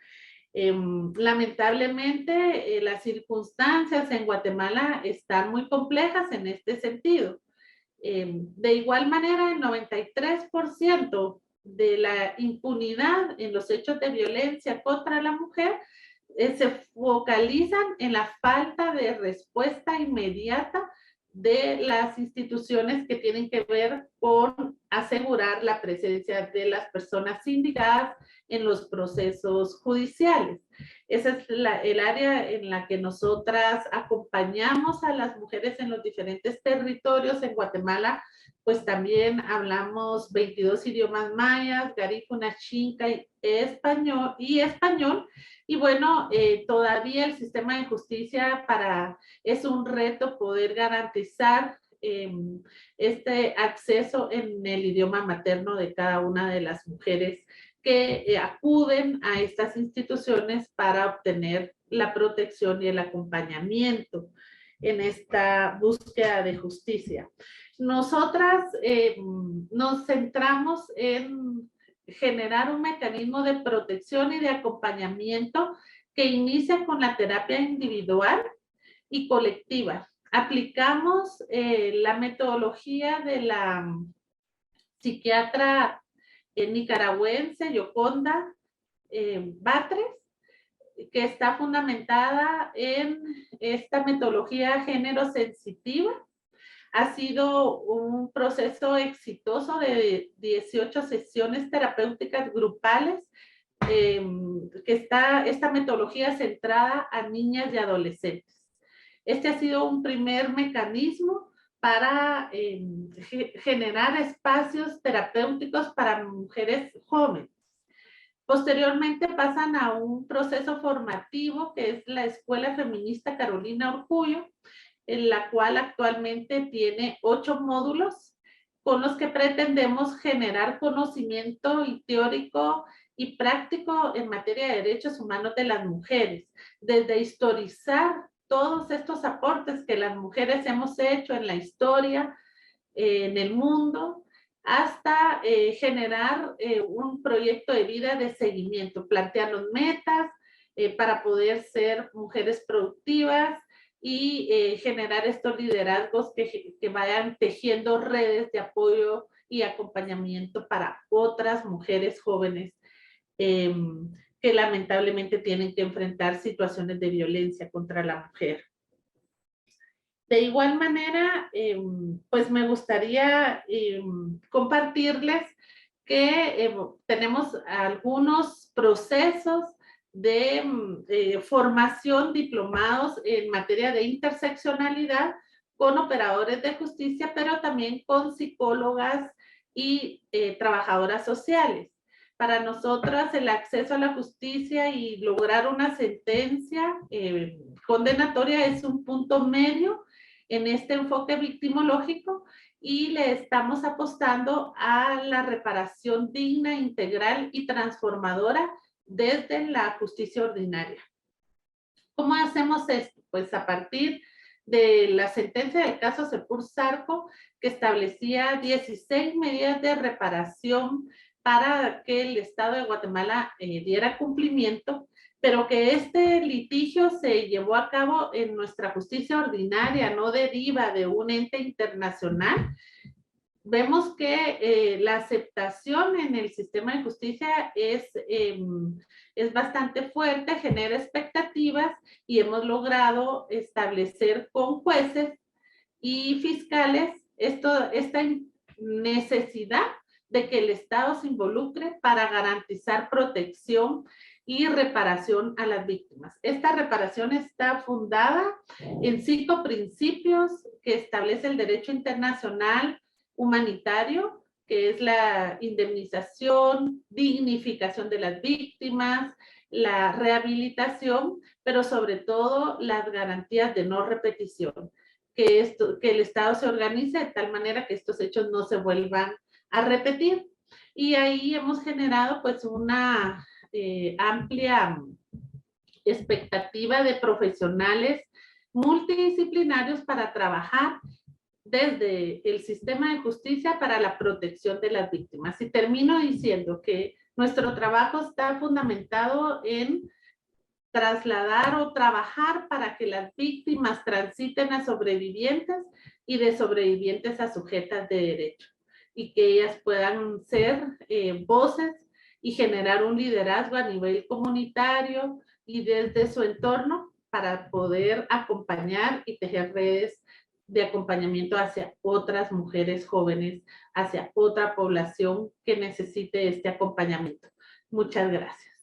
Lamentablemente, las circunstancias en Guatemala están muy complejas en este sentido. De igual manera, el 93% de la impunidad en los hechos de violencia contra la mujer se focalizan en la falta de respuesta inmediata de las instituciones que tienen que ver con asegurar la presencia de las personas indicadas en los procesos judiciales. Esa es el área en la que nosotras acompañamos a las mujeres en los diferentes territorios. En Guatemala, pues también hablamos 22 idiomas mayas, garífuna, xinca y español. Y bueno, todavía el sistema de justicia es un reto poder garantizar este acceso en el idioma materno de cada una de las mujeres que acuden a estas instituciones para obtener la protección y el acompañamiento en esta búsqueda de justicia. Nosotras nos centramos en generar un mecanismo de protección y de acompañamiento que inicia con la terapia individual y colectiva. Aplicamos la metodología de la psiquiatra nicaragüense Yoconda Batres, que está fundamentada en esta metodología género sensitiva. Ha sido un proceso exitoso de 18 sesiones terapéuticas grupales, que esta metodología centrada a niñas y adolescentes. Este ha sido un primer mecanismo para generar espacios terapéuticos para mujeres jóvenes. Posteriormente pasan a un proceso formativo que es la Escuela Feminista Carolina Orgullo, en la cual actualmente tiene 8 módulos con los que pretendemos generar conocimiento teórico y práctico en materia de derechos humanos de las mujeres, desde historizar todos estos aportes que las mujeres hemos hecho en la historia, en el mundo, hasta generar un proyecto de vida de seguimiento, plantearnos metas para poder ser mujeres productivas y generar estos liderazgos que vayan tejiendo redes de apoyo y acompañamiento para otras mujeres jóvenes que lamentablemente tienen que enfrentar situaciones de violencia contra la mujer. De igual manera, pues me gustaría compartirles que tenemos algunos procesos de formación diplomados en materia de interseccionalidad con operadores de justicia, pero también con psicólogas y trabajadoras sociales. Para nosotras el acceso a la justicia y lograr una sentencia condenatoria es un punto medio en este enfoque victimológico y le estamos apostando a la reparación digna, integral y transformadora desde la justicia ordinaria. ¿Cómo hacemos esto? Pues a partir de la sentencia del caso Sepur-Zarco, que establecía 16 medidas de reparación para que el Estado de Guatemala diera cumplimiento, pero que este litigio se llevó a cabo en nuestra justicia ordinaria, no deriva de un ente internacional. Vemos que la aceptación en el sistema de justicia es bastante fuerte, genera expectativas y hemos logrado establecer con jueces y fiscales esta necesidad de que el Estado se involucre para garantizar protección y reparación a las víctimas. Esta reparación está fundada en 5 principios que establece el derecho internacional humanitario, que es la indemnización, dignificación de las víctimas, la rehabilitación, pero sobre todo las garantías de no repetición, que el Estado se organice de tal manera que estos hechos no se vuelvan a repetir. Y ahí hemos generado pues una amplia expectativa de profesionales multidisciplinarios para trabajar desde el sistema de justicia para la protección de las víctimas. Y termino diciendo que nuestro trabajo está fundamentado en trasladar o trabajar para que las víctimas transiten a sobrevivientes y de sobrevivientes a sujetas de derecho, y que ellas puedan ser voces y generar un liderazgo a nivel comunitario y desde su entorno para poder acompañar y tejer redes de acompañamiento hacia otras mujeres jóvenes, hacia otra población que necesite este acompañamiento. Muchas gracias.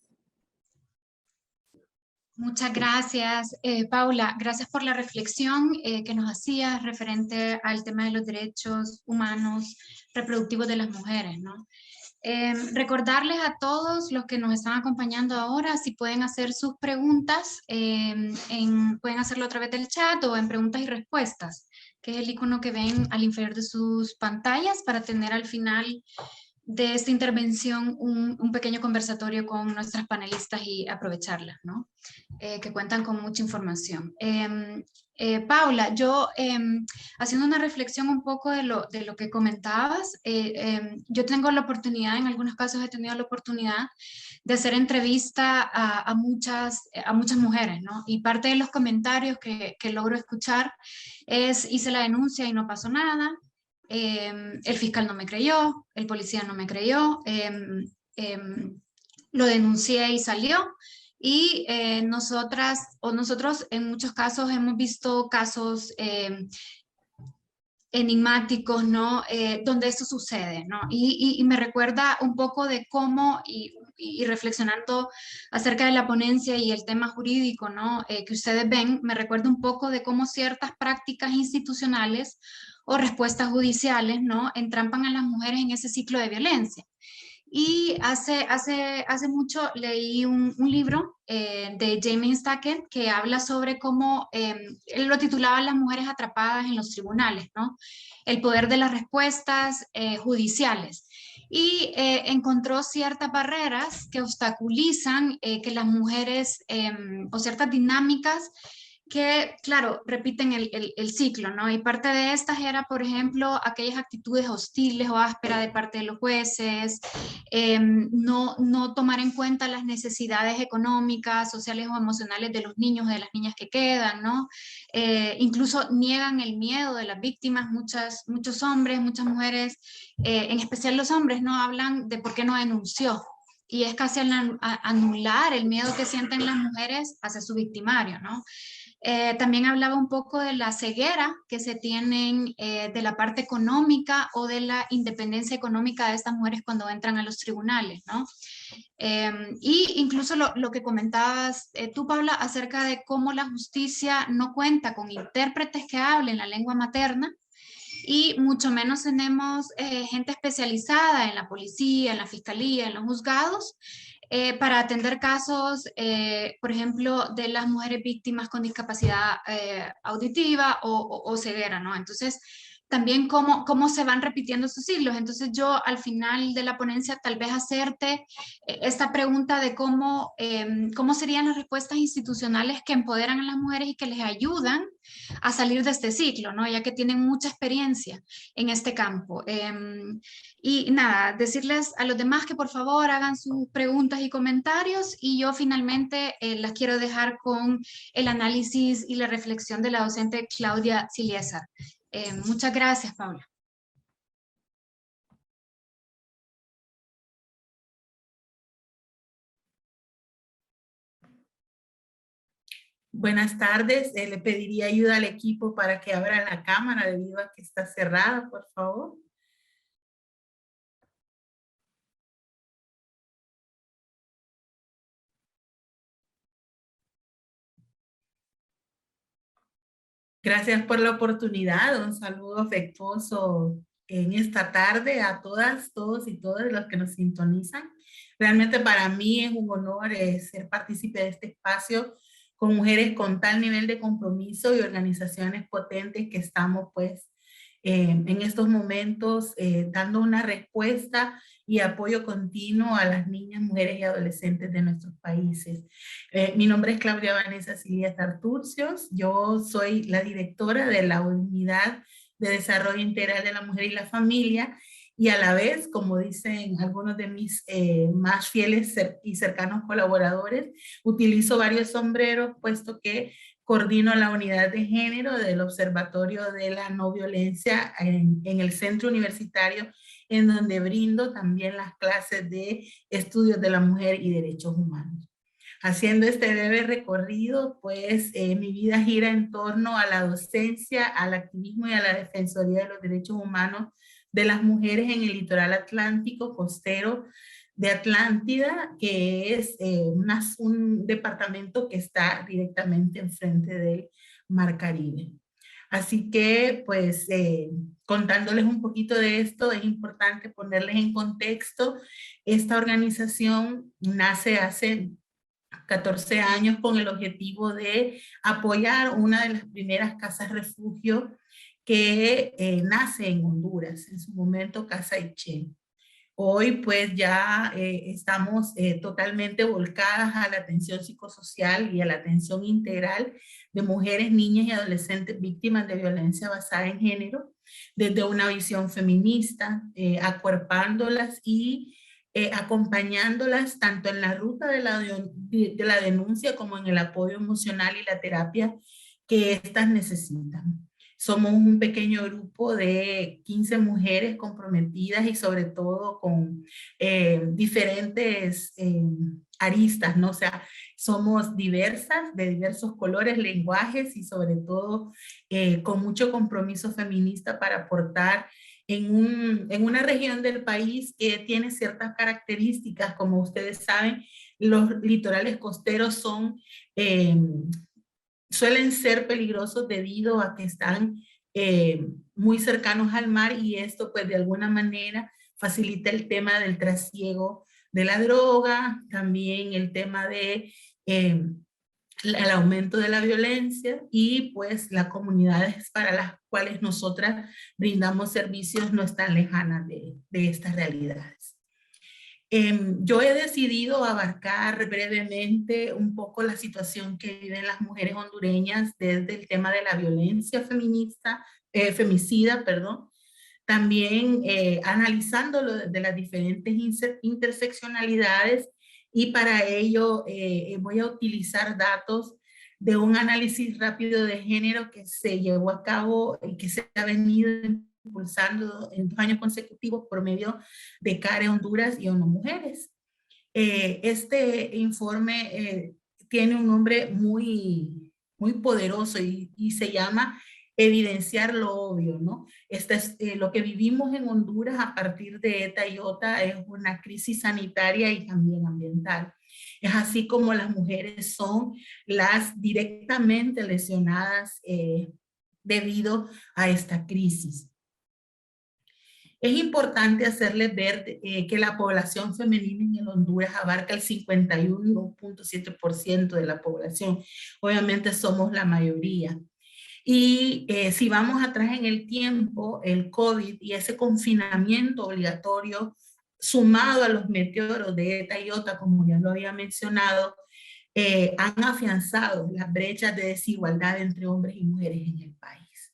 Muchas gracias, Paula. Gracias por la reflexión que nos hacías referente al tema de los derechos humanos reproductivos de las mujeres, ¿no? Recordarles a todos los que nos están acompañando ahora, si pueden hacer sus preguntas, pueden hacerlo a través del chat o en preguntas y respuestas, que es el icono que ven al inferior de sus pantallas, para tener al final de esta intervención un pequeño conversatorio con nuestras panelistas y aprovecharlas, ¿no? Que cuentan con mucha información. Paula, yo haciendo una reflexión un poco de lo que comentabas, yo tengo la oportunidad, en algunos casos he tenido la oportunidad de hacer entrevista a muchas mujeres, ¿no? Y parte de los comentarios que logro escuchar es: hice la denuncia y no pasó nada, el fiscal no me creyó, el policía no me creyó, lo denuncié y salió. Y nosotros en muchos casos hemos visto casos enigmáticos, ¿no? Donde esto sucede, ¿no? Y me recuerda un poco de cómo, y reflexionando acerca de la ponencia y el tema jurídico, ¿no? Que ustedes ven, me recuerda un poco de cómo ciertas prácticas institucionales o respuestas judiciales, ¿no? Entrampan a las mujeres en ese ciclo de violencia. Y hace mucho leí un libro de Jamie Stackett que habla sobre cómo, él lo titulaba Las mujeres atrapadas en los tribunales, ¿no? El poder de las respuestas judiciales. Y encontró ciertas barreras que obstaculizan que las mujeres, o ciertas dinámicas que, claro, repiten el ciclo, ¿no? Y parte de estas era, por ejemplo, aquellas actitudes hostiles o ásperas de parte de los jueces, no tomar en cuenta las necesidades económicas, sociales o emocionales de los niños, de las niñas que quedan, ¿no? Incluso niegan el miedo de las víctimas. Muchos hombres, muchas mujeres, en especial los hombres, no hablan de por qué no denunció. y es casi anular el miedo que sienten las mujeres hacia su victimario, ¿no? También hablaba un poco de la ceguera que se tienen de la parte económica o de la independencia económica de estas mujeres cuando entran a los tribunales, ¿no? Y incluso lo que comentabas tú, Paula, acerca de cómo la justicia no cuenta con intérpretes que hablen la lengua materna, y mucho menos tenemos gente especializada en la policía, en la fiscalía, en los juzgados, para atender casos, por ejemplo, de las mujeres víctimas con discapacidad auditiva o ceguera, ¿no? Entonces, también cómo se van repitiendo estos siglos. Entonces, yo al final de la ponencia tal vez hacerte esta pregunta de cómo serían las respuestas institucionales que empoderan a las mujeres y que les ayudan a salir de este ciclo, ¿no? Ya que tienen mucha experiencia en este campo. Y nada, decirles a los demás que por favor hagan sus preguntas y comentarios, y yo finalmente las quiero dejar con el análisis y la reflexión de la docente Claudia Siliesar. Muchas gracias, Paula. Buenas tardes. Le pediría ayuda al equipo para que abra la cámara debido a que está cerrada, por favor. Gracias por la oportunidad. Un saludo afectuoso en esta tarde a todas, todos y todas los que nos sintonizan. Realmente para mí es un honor ser partícipe de este espacio con mujeres con tal nivel de compromiso y organizaciones potentes que estamos pues en estos momentos dando una respuesta y apoyo continuo a las niñas, mujeres y adolescentes de nuestros países. Mi nombre es Claudia Vanessa Silvia Tarturcios. Yo soy la directora de la Unidad de Desarrollo Integral de la Mujer y la Familia, y a la vez, como dicen algunos de mis más fieles y cercanos colaboradores, utilizo varios sombreros, puesto que coordino la unidad de género del Observatorio de la No Violencia en el Centro Universitario, en donde brindo también las clases de Estudios de la Mujer y Derechos Humanos. Haciendo este breve recorrido, pues mi vida gira en torno a la docencia, al activismo y a la defensoría de los derechos humanos de las mujeres en el litoral atlántico costero de Atlántida, que es un departamento que está directamente enfrente del Mar Caribe. Así que, pues, contándoles un poquito de esto, es importante ponerles en contexto. Esta organización nace hace 14 años con el objetivo de apoyar una de las primeras casas refugio que nace en Honduras, en su momento Casa Ichen. Hoy pues ya estamos totalmente volcadas a la atención psicosocial y a la atención integral de mujeres, niñas y adolescentes víctimas de violencia basada en género, desde una visión feminista, acuerpándolas y acompañándolas tanto en la ruta de la denuncia como en el apoyo emocional y la terapia que éstas necesitan. Somos un pequeño grupo de 15 mujeres comprometidas y sobre todo con diferentes aristas, ¿no? O sea, somos diversas, de diversos colores, lenguajes y sobre todo con mucho compromiso feminista para aportar en una región del país que tiene ciertas características. Como ustedes saben, los litorales costeros suelen ser peligrosos debido a que están muy cercanos al mar, y esto pues de alguna manera facilita el tema del trasiego de la droga, también el tema de el aumento de la violencia y pues las comunidades para las cuales nosotras brindamos servicios no están lejanas de estas realidades. Yo he decidido abarcar brevemente un poco la situación que viven las mujeres hondureñas desde el tema de la violencia femicida, perdón. También analizándolo desde las diferentes interseccionalidades, y para ello voy a utilizar datos de un análisis rápido de género que se llevó a cabo y que se ha venido impulsando en 2 años consecutivos por medio de CARE Honduras y ONU Mujeres. Este informe tiene un nombre muy poderoso y se llama evidenciar lo obvio, ¿no? Lo que vivimos en Honduras a partir de ETA y OTA es una crisis sanitaria y también ambiental. Es así como las mujeres son las directamente lesionadas debido a esta crisis. Es importante hacerles ver que la población femenina en Honduras abarca el 51.7% de la población. Obviamente somos la mayoría. Y si vamos atrás en el tiempo, el COVID y ese confinamiento obligatorio, sumado a los meteoros de ETA y OTA, como ya lo había mencionado, han afianzado las brechas de desigualdad entre hombres y mujeres en el país.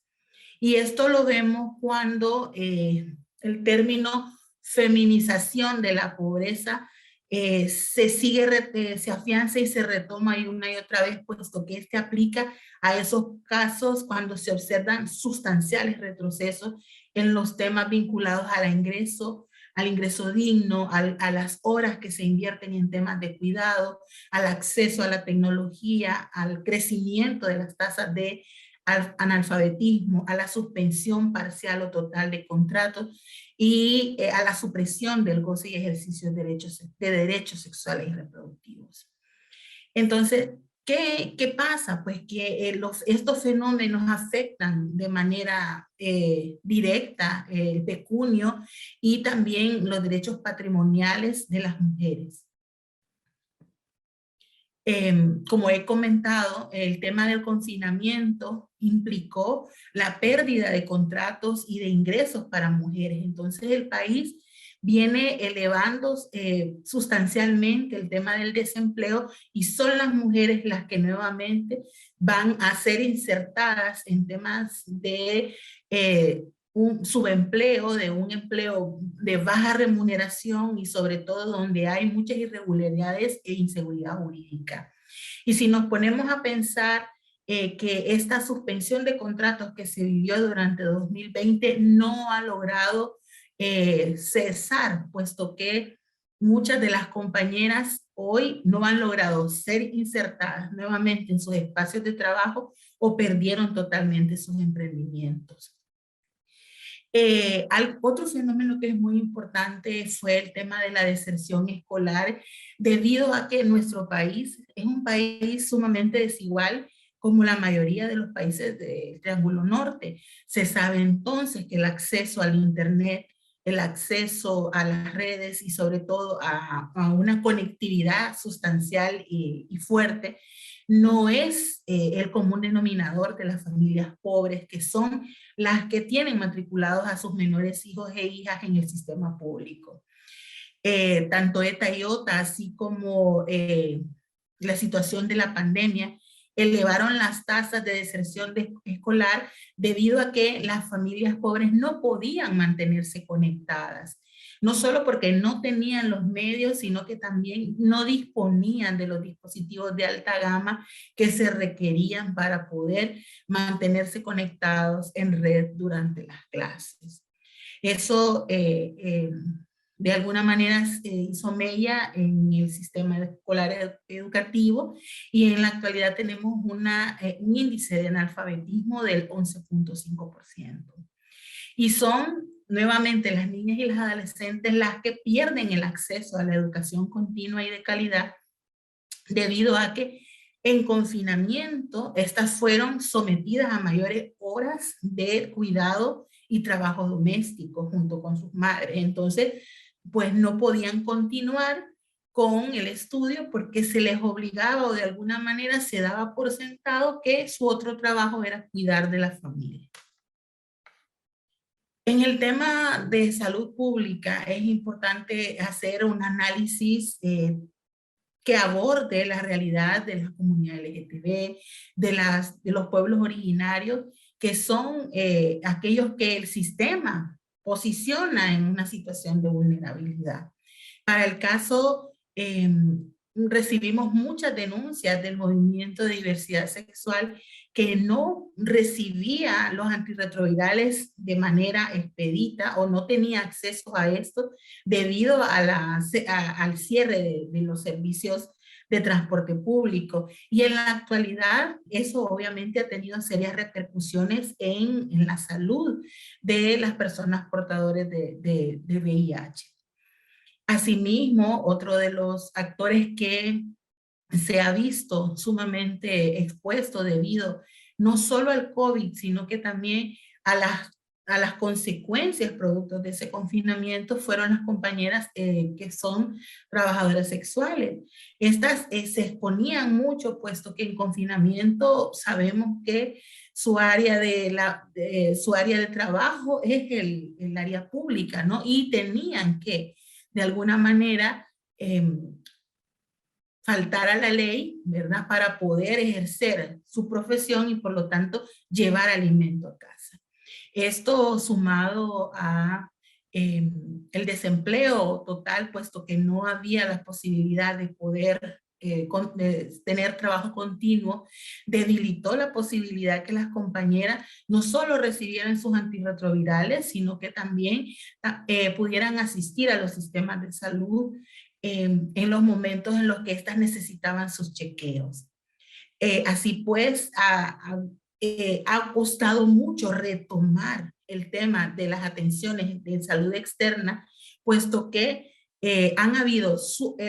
Y esto lo vemos cuando el término feminización de la pobreza se afianza y se retoma una y otra vez, puesto que este aplica a esos casos cuando se observan sustanciales retrocesos en los temas vinculados al ingreso digno, a las horas que se invierten en temas de cuidado, al acceso a la tecnología, al crecimiento de las tasas de analfabetismo, a la suspensión parcial o total de contratos y a la supresión del goce y ejercicio de derechos sexuales y reproductivos. Entonces, ¿qué pasa? Pues que estos fenómenos afectan de manera directa el pecunio y también los derechos patrimoniales de las mujeres. Como he comentado, el tema del confinamiento implicó la pérdida de contratos y de ingresos para mujeres. Entonces el país viene elevando sustancialmente el tema del desempleo y son las mujeres las que nuevamente van a ser insertadas en temas de un subempleo, de un empleo de baja remuneración y sobre todo donde hay muchas irregularidades e inseguridad jurídica. Y si nos ponemos a pensar que esta suspensión de contratos que se vivió durante 2020 no ha logrado cesar, puesto que muchas de las compañeras hoy no han logrado ser insertadas nuevamente en sus espacios de trabajo o perdieron totalmente sus emprendimientos. Otro fenómeno que es muy importante fue el tema de la deserción escolar, debido a que nuestro país es un país sumamente desigual, como la mayoría de los países del Triángulo Norte. Se sabe entonces que el acceso al Internet, el acceso a las redes y sobre todo a una conectividad sustancial y fuerte, no es el común denominador de las familias pobres, que son las que tienen matriculados a sus menores hijos e hijas en el sistema público. Tanto ETA y OTA, así como la situación de la pandemia, elevaron las tasas de deserción escolar debido a que las familias pobres no podían mantenerse conectadas. No solo porque no tenían los medios, sino que también no disponían de los dispositivos de alta gama que se requerían para poder mantenerse conectados en red durante las clases. Eso de alguna manera hizo mella en el sistema escolar educativo y en la actualidad tenemos un índice de analfabetismo del 11.5%. Y son nuevamente las niñas y las adolescentes las que pierden el acceso a la educación continua y de calidad debido a que en confinamiento estas fueron sometidas a mayores horas de cuidado y trabajo doméstico junto con sus madres. Entonces, pues no podían continuar con el estudio porque se les obligaba o de alguna manera se daba por sentado que su otro trabajo era cuidar de la familia. En el tema de salud pública es importante hacer un análisis que aborde la realidad de la comunidad LGTB, de los pueblos originarios, que son aquellos que el sistema posiciona en una situación de vulnerabilidad. Para el caso, recibimos muchas denuncias del movimiento de diversidad sexual que no recibía los antirretrovirales de manera expedita o no tenía acceso a esto debido a al cierre de los servicios de transporte público. Y en la actualidad eso obviamente ha tenido serias repercusiones en la salud de las personas portadoras de VIH. Asimismo, otro de los actores que se ha visto sumamente expuesto debido no solo al COVID, sino que también a las consecuencias producto de ese confinamiento fueron las compañeras que son trabajadoras sexuales. Estas se exponían mucho, puesto que en confinamiento sabemos que su área su área de trabajo es el área pública, ¿no? Y tenían que, de alguna manera, faltar a la ley, ¿verdad? Para poder ejercer su profesión y por lo tanto llevar alimento a casa. Esto sumado a el desempleo total, puesto que no había la posibilidad de poder de tener trabajo continuo, debilitó la posibilidad que las compañeras no solo recibieran sus antirretrovirales, sino que también pudieran asistir a los sistemas de salud en los momentos en los que éstas necesitaban sus chequeos. Así pues, ha costado mucho retomar el tema de las atenciones de salud externa, puesto que han habido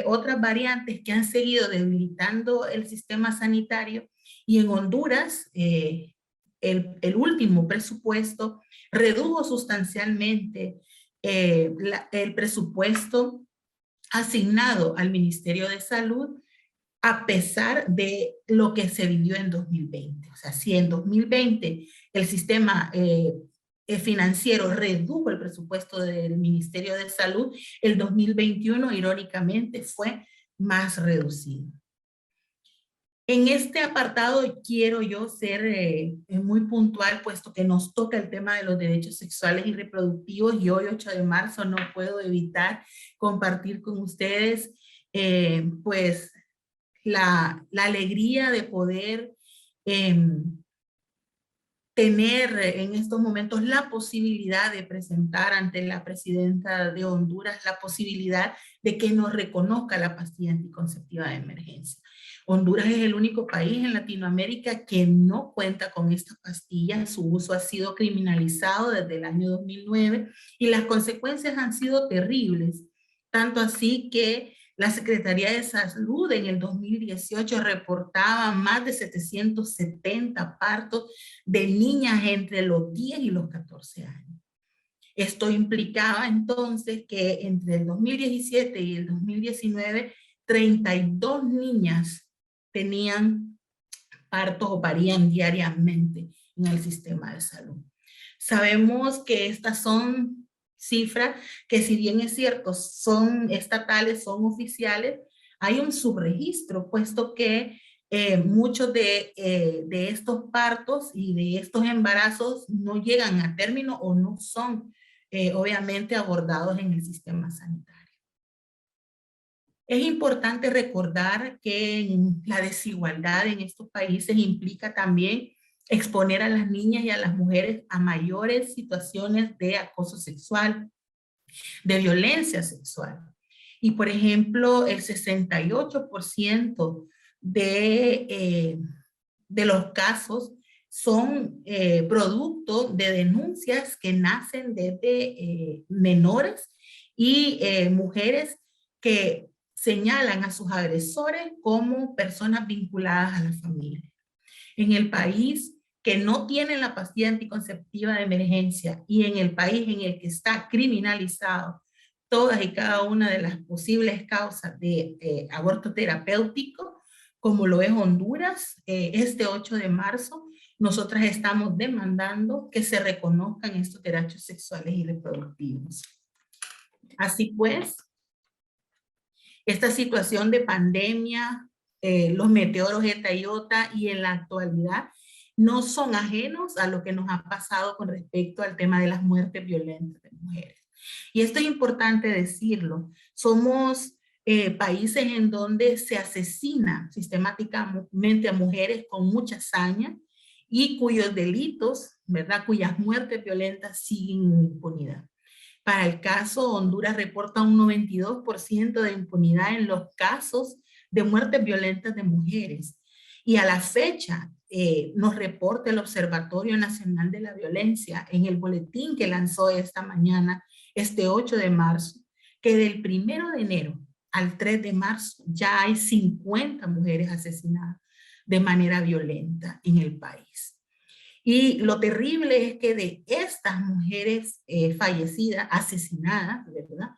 otras variantes que han seguido debilitando el sistema sanitario, y en Honduras el último presupuesto redujo sustancialmente el presupuesto asignado al Ministerio de Salud, a pesar de lo que se vivió en 2020. O sea, si en 2020 el sistema financiero redujo el presupuesto del Ministerio de Salud, el 2021, irónicamente, fue más reducido. En este apartado quiero yo ser muy puntual, puesto que nos toca el tema de los derechos sexuales y reproductivos, y hoy 8 de marzo no puedo evitar compartir con ustedes pues la alegría de poder tener en estos momentos la posibilidad de presentar ante la presidenta de Honduras la posibilidad de que nos reconozca la pastilla anticonceptiva de emergencia. Honduras es el único país en Latinoamérica que no cuenta con esta pastilla. Su uso ha sido criminalizado desde el año 2009 y las consecuencias han sido terribles. Tanto así que la Secretaría de Salud en el 2018 reportaba más de 770 partos de niñas entre los 10 y los 14 años. Esto implicaba entonces que entre el 2017 y el 2019, 32 niñas tenían partos o parían diariamente en el sistema de salud. Sabemos que estas son cifras que, si bien es cierto, son estatales, son oficiales, hay un subregistro, puesto que muchos de estos partos y de estos embarazos no llegan a término o no son obviamente abordados en el sistema sanitario. Es importante recordar que la desigualdad en estos países implica también exponer a las niñas y a las mujeres a mayores situaciones de acoso sexual, de violencia sexual. Y por ejemplo, el 68% de los casos son producto de denuncias que nacen desde menores y mujeres que señalan a sus agresores como personas vinculadas a la familia. En el país que no tienen la pastilla anticonceptiva de emergencia y en el país en el que está criminalizado todas y cada una de las posibles causas de aborto terapéutico, como lo es Honduras, este 8 de marzo, nosotras estamos demandando que se reconozcan estos derechos sexuales y reproductivos. Así pues, esta situación de pandemia, los meteoros Eta y Iota y en la actualidad no son ajenos a lo que nos ha pasado con respecto al tema de las muertes violentas de mujeres. Y esto es importante decirlo. Somos países en donde se asesina sistemáticamente a mujeres con mucha hazaña y cuyos delitos, ¿verdad? Cuyas muertes violentas siguen en impunidad. Para el caso, Honduras reporta un 92% de impunidad en los casos de muertes violentas de mujeres. Y a la fecha, nos reporta el Observatorio Nacional de la Violencia en el boletín que lanzó esta mañana, este 8 de marzo, que del 1 de enero al 3 de marzo ya hay 50 mujeres asesinadas de manera violenta en el país. Y lo terrible es que de estas mujeres fallecidas, asesinadas, ¿verdad?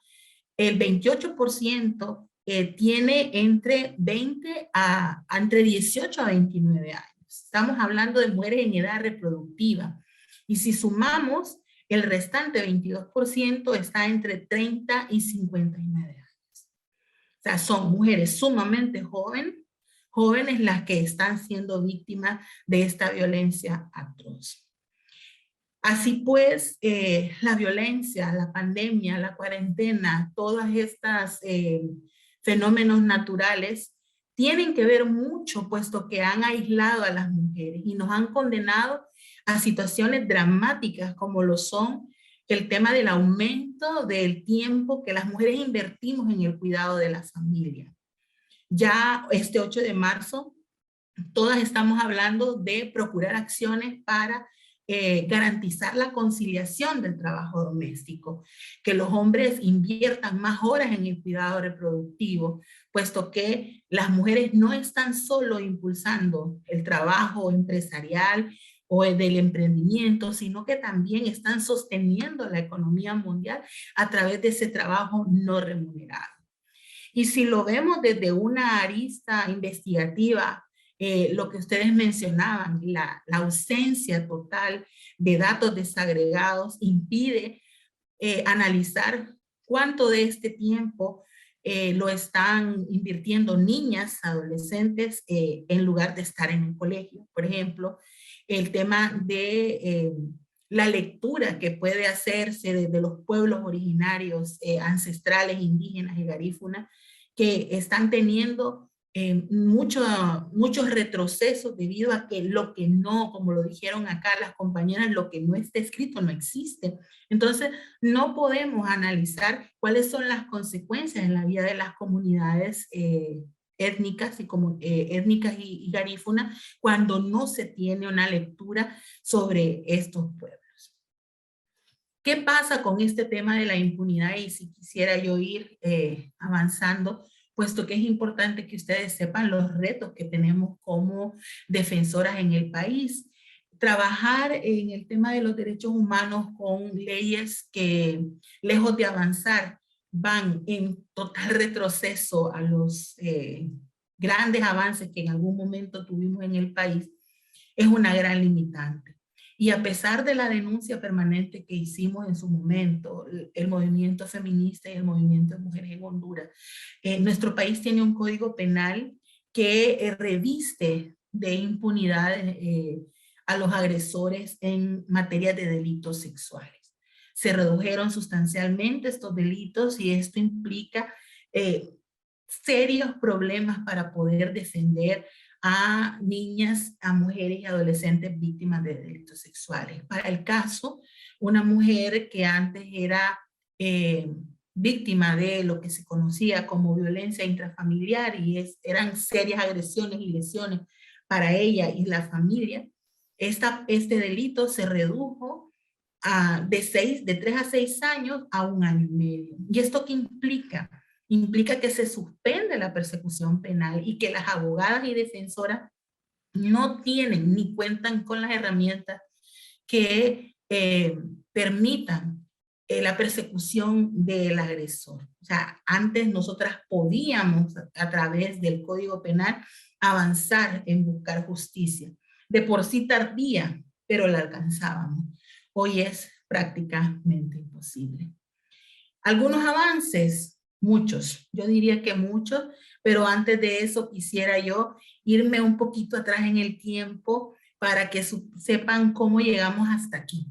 El 28% tiene entre 18 a 29 años. Estamos hablando de mujeres en edad reproductiva. Y si sumamos, el restante 22% está entre 30 y 59 años. O sea, son mujeres sumamente jóvenes las que están siendo víctimas de esta violencia atroz. Así pues, la violencia, la pandemia, la cuarentena, todas estas fenómenos naturales tienen que ver mucho, puesto que han aislado a las mujeres y nos han condenado a situaciones dramáticas como lo son el tema del aumento del tiempo que las mujeres invertimos en el cuidado de la familia. Ya este 8 de marzo, todas estamos hablando de procurar acciones para garantizar la conciliación del trabajo doméstico, que los hombres inviertan más horas en el cuidado reproductivo, puesto que las mujeres no están solo impulsando el trabajo empresarial o del emprendimiento, sino que también están sosteniendo la economía mundial a través de ese trabajo no remunerado. Y si lo vemos desde una arista investigativa, lo que ustedes mencionaban, la ausencia total de datos desagregados impide analizar cuánto de este tiempo lo están invirtiendo niñas, adolescentes, en lugar de estar en el colegio. Por ejemplo, el tema de la lectura que puede hacerse desde los pueblos originarios, ancestrales, indígenas y garífunas, que están teniendo muchos retrocesos debido a que lo que no, como lo dijeron acá las compañeras, lo que no está escrito no existe. Entonces, no podemos analizar cuáles son las consecuencias en la vida de las comunidades étnicas y garífunas cuando no se tiene una lectura sobre estos pueblos. ¿Qué pasa con este tema de la impunidad? Y si quisiera yo ir avanzando, puesto que es importante que ustedes sepan los retos que tenemos como defensoras en el país. Trabajar en el tema de los derechos humanos con leyes que, lejos de avanzar, van en total retroceso a los grandes avances que en algún momento tuvimos en el país, es una gran limitante. Y a pesar de la denuncia permanente que hicimos en su momento, el movimiento feminista y el movimiento de mujeres en Honduras, nuestro país tiene un código penal que reviste de impunidad a los agresores en materia de delitos sexuales. Se redujeron sustancialmente estos delitos y esto implica serios problemas para poder defender a niñas, a mujeres y adolescentes víctimas de delitos sexuales. Para el caso, una mujer que antes era víctima de lo que se conocía como violencia intrafamiliar y eran serias agresiones y lesiones para ella y la familia, este delito se redujo de 3 a 6 años a 1 año y medio. ¿Y esto qué implica? Implica que se suspende la persecución penal y que las abogadas y defensoras no tienen ni cuentan con las herramientas que permitan la persecución del agresor. O sea, antes nosotras podíamos a través del Código Penal avanzar en buscar justicia. De por sí tardía, pero la alcanzábamos. Hoy es prácticamente imposible. Algunos avances. Muchos, yo diría que muchos, pero antes de eso quisiera yo irme un poquito atrás en el tiempo para que sepan cómo llegamos hasta aquí.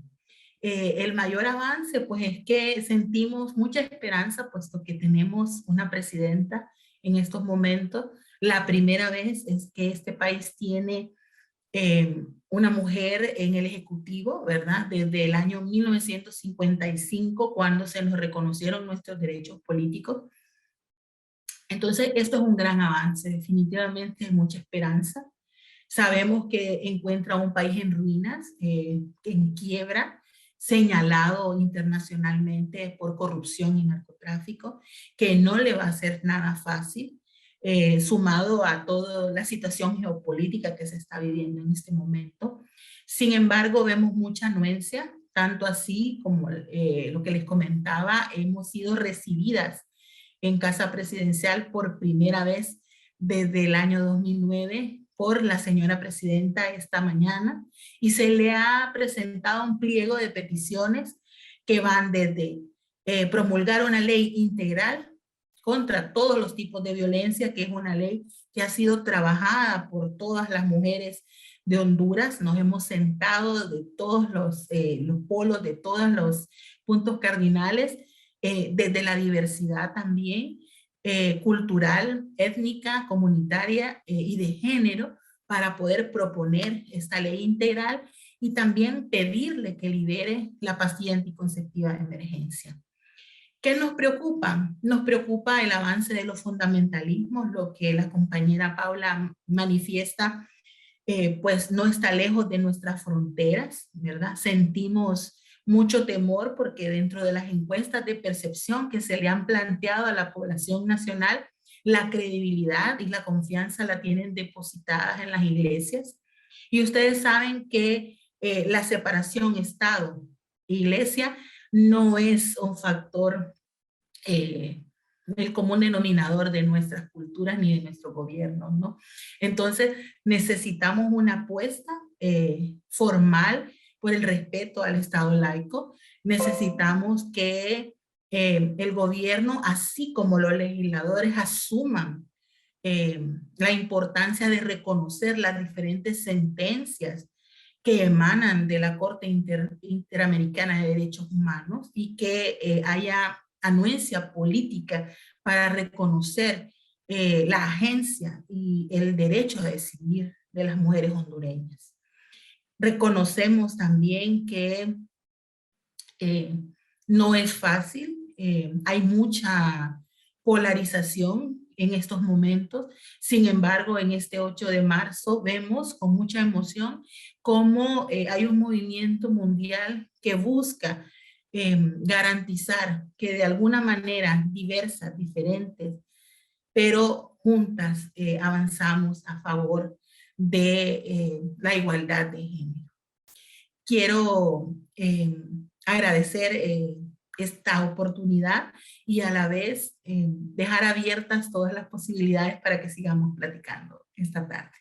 El mayor avance pues es que sentimos mucha esperanza puesto que tenemos una presidenta en estos momentos. La primera vez es que este país tiene una mujer en el Ejecutivo, ¿verdad? Desde el año 1955, cuando se nos reconocieron nuestros derechos políticos. Entonces, esto es un gran avance, definitivamente hay mucha esperanza. Sabemos que encuentra un país en ruinas, en quiebra, señalado internacionalmente por corrupción y narcotráfico, que no le va a ser nada fácil, sumado a toda la situación geopolítica que se está viviendo en este momento. Sin embargo, vemos mucha anuencia, tanto así como lo que les comentaba, hemos sido recibidas en Casa Presidencial por primera vez desde el año 2009 por la señora presidenta esta mañana, y se le ha presentado un pliego de peticiones que van desde promulgar una ley integral contra todos los tipos de violencia, que es una ley que ha sido trabajada por todas las mujeres de Honduras. Nos hemos sentado de todos los polos, de todos los puntos cardinales, desde la diversidad también, cultural, étnica, comunitaria y de género, para poder proponer esta ley integral y también pedirle que libere la pastilla anticonceptiva de emergencia. ¿Qué nos preocupa? Nos preocupa el avance de los fundamentalismos, lo que la compañera Paula manifiesta, pues no está lejos de nuestras fronteras, ¿verdad? Sentimos mucho temor porque dentro de las encuestas de percepción que se le han planteado a la población nacional, la credibilidad y la confianza la tienen depositadas en las iglesias. Y ustedes saben que la separación Estado-Iglesia no es un factor, el común denominador de nuestras culturas ni de nuestro gobierno, ¿no? Entonces necesitamos una apuesta formal por el respeto al Estado laico. Necesitamos que el gobierno, así como los legisladores, asuman la importancia de reconocer las diferentes sentencias que emanan de la Corte Interamericana de Derechos Humanos, y que haya anuencia política para reconocer la agencia y el derecho a decidir de las mujeres hondureñas. Reconocemos también que no es fácil, hay mucha polarización en estos momentos. Sin embargo, en este 8 de marzo vemos con mucha emoción cómo hay un movimiento mundial que busca garantizar que de alguna manera diversas, diferentes, pero juntas avanzamos a favor de la igualdad de género. Quiero agradecer esta oportunidad y a la vez dejar abiertas todas las posibilidades para que sigamos platicando esta tarde.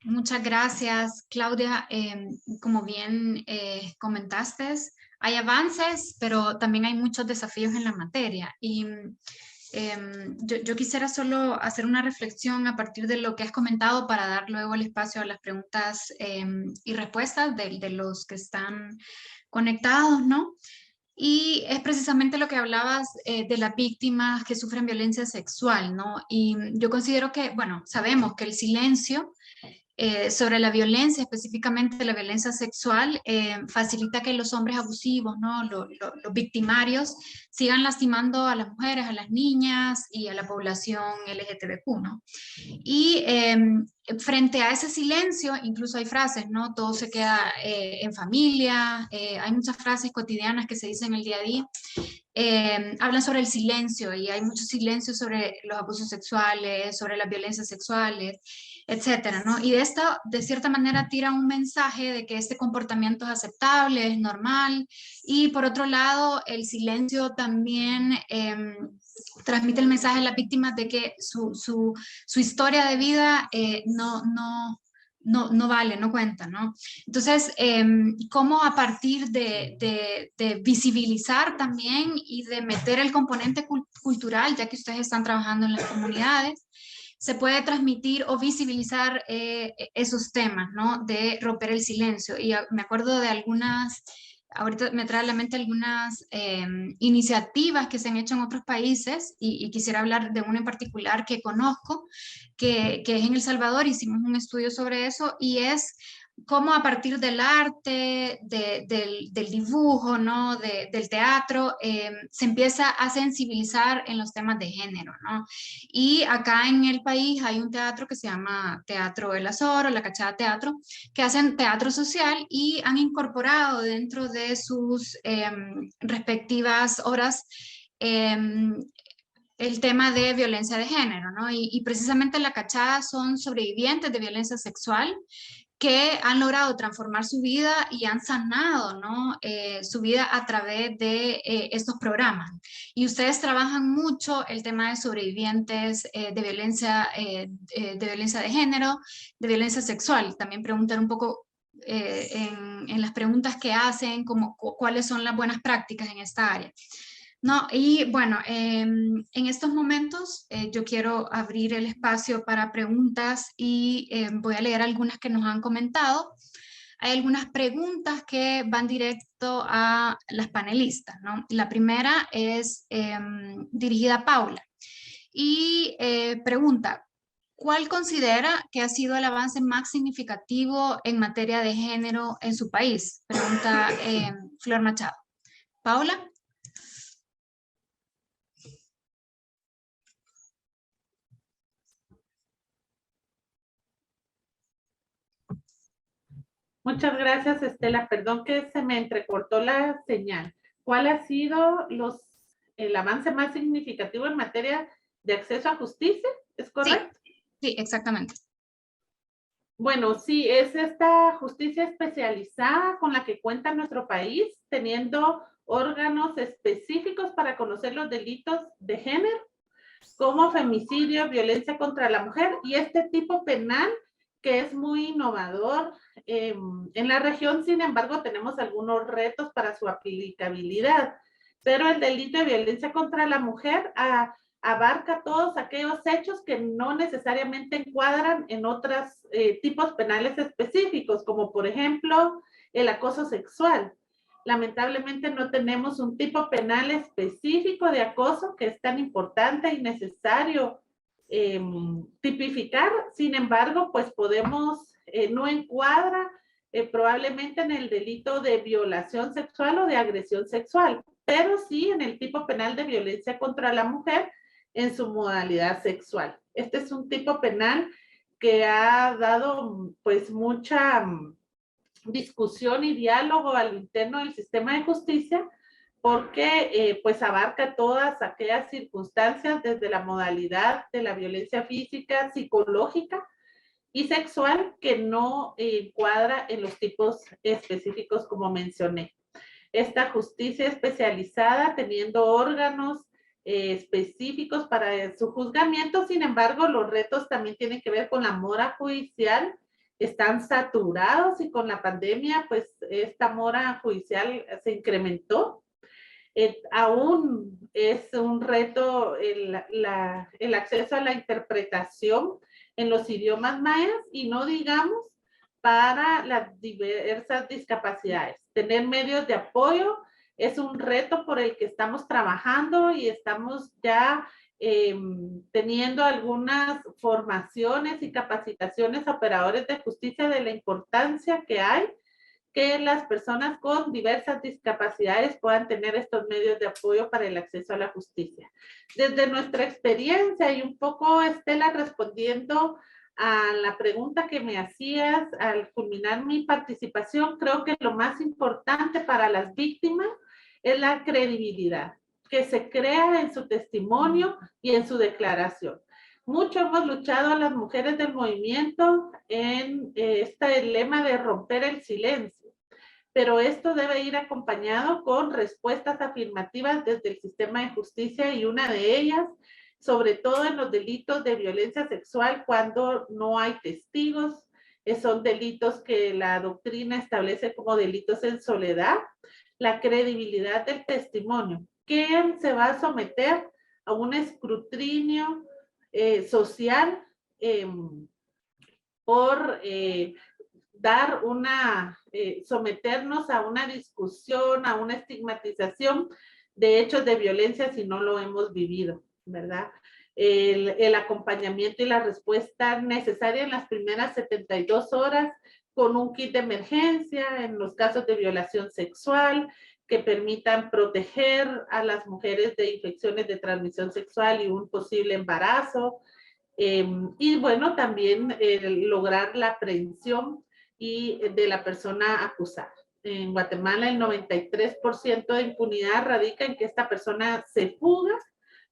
Muchas gracias, Claudia. Como bien comentaste, hay avances, pero también hay muchos desafíos en la materia. Y yo quisiera solo hacer una reflexión a partir de lo que has comentado para dar luego el espacio a las preguntas y respuestas de los que están conectados, ¿no? Y es precisamente lo que hablabas de las víctimas que sufren violencia sexual, ¿no? Y yo considero que, bueno, sabemos que el silencio sobre la violencia, específicamente la violencia sexual, facilita que los hombres abusivos, ¿no? Los victimarios, sigan lastimando a las mujeres, a las niñas y a la población LGTBQ, ¿no? Y frente a ese silencio, incluso hay frases, ¿no? Todo se queda en familia, hay muchas frases cotidianas que se dicen el día a día. Hablan sobre el silencio, y hay mucho silencio sobre los abusos sexuales, sobre las violencias sexuales, etcétera, ¿no? Y de esto, de cierta manera, tira un mensaje de que este comportamiento es aceptable, es normal, y por otro lado, el silencio también transmite el mensaje a las víctimas de que su historia de vida no vale, no cuenta, ¿no? Entonces, ¿cómo a partir de visibilizar también y de meter el componente cultural, ya que ustedes están trabajando en las comunidades, se puede transmitir o visibilizar esos temas, ¿no? De romper el silencio? Y me acuerdo de algunas ahorita me trae a la mente algunas iniciativas que se han hecho en otros países y quisiera hablar de una en particular que conozco, que es en El Salvador. Hicimos un estudio sobre eso y es cómo a partir del arte, del dibujo, ¿no? Del teatro, se empieza a sensibilizar en los temas de género, ¿no? Y acá en el país hay un teatro que se llama Teatro El Azor o La Cachada Teatro, que hacen teatro social y han incorporado dentro de sus respectivas obras el tema de violencia de género, ¿no? Y precisamente La Cachada son sobrevivientes de violencia sexual que han logrado transformar su vida y han sanado, ¿no? Su vida a través de estos programas. Y ustedes trabajan mucho el tema de sobrevivientes de violencia de género, de violencia sexual. También preguntar un poco en las preguntas que hacen, como, cuáles son las buenas prácticas en esta área. No, y bueno, en estos momentos yo quiero abrir el espacio para preguntas y voy a leer algunas que nos han comentado. Hay algunas preguntas que van directo a las panelistas, ¿no? La primera es dirigida a Paula y pregunta, ¿cuál considera que ha sido el avance más significativo en materia de género en su país? Pregunta Flor Machado. Paula. Muchas gracias, Estela. Perdón que se me entrecortó la señal. ¿Cuál ha sido el avance más significativo en materia de acceso a justicia? ¿Es correcto? Sí, exactamente. Bueno, sí, es esta justicia especializada con la que cuenta nuestro país, teniendo órganos específicos para conocer los delitos de género, como femicidio, violencia contra la mujer y este tipo penal que es muy innovador. En la región, sin embargo, tenemos algunos retos para su aplicabilidad, pero el delito de violencia contra la mujer abarca todos aquellos hechos que no necesariamente encuadran en otros tipos penales específicos, como por ejemplo el acoso sexual. Lamentablemente no tenemos un tipo penal específico de acoso que es tan importante y necesario tipificar. Sin embargo, pues podemos, no encuadra probablemente en el delito de violación sexual o de agresión sexual, pero sí en el tipo penal de violencia contra la mujer en su modalidad sexual. Este es un tipo penal que ha dado pues mucha discusión y diálogo al interno del sistema de justicia, porque pues abarca todas aquellas circunstancias desde la modalidad de la violencia física, psicológica y sexual que no encuadra en los tipos específicos como mencioné. Esta justicia especializada teniendo órganos específicos para su juzgamiento, sin embargo, los retos también tienen que ver con la mora judicial, están saturados y con la pandemia, pues esta mora judicial se incrementó. Aún es un reto el acceso a la interpretación en los idiomas mayas y no digamos para las diversas discapacidades. Tener medios de apoyo es un reto por el que estamos trabajando y estamos ya teniendo algunas formaciones y capacitaciones a operadores de justicia de la importancia que hay que las personas con diversas discapacidades puedan tener estos medios de apoyo para el acceso a la justicia. Desde nuestra experiencia y un poco, Estela, respondiendo a la pregunta que me hacías al culminar mi participación, creo que lo más importante para las víctimas es la credibilidad que se crea en su testimonio y en su declaración. Mucho hemos luchado las mujeres del movimiento en este lema de romper el silencio, pero esto debe ir acompañado con respuestas afirmativas desde el sistema de justicia y una de ellas, sobre todo en los delitos de violencia sexual cuando no hay testigos, son delitos que la doctrina establece como delitos en soledad, la credibilidad del testimonio. ¿Quién se va a someter a un escrutinio social por dar someternos a una discusión, a una estigmatización de hechos de violencia si no lo hemos vivido, ¿verdad? El acompañamiento y la respuesta necesaria en las primeras 72 horas con un kit de emergencia en los casos de violación sexual que permitan proteger a las mujeres de infecciones de transmisión sexual y un posible embarazo. Y bueno, también lograr la aprehensión de la persona acusada. En Guatemala el 93% de impunidad radica en que esta persona se fuga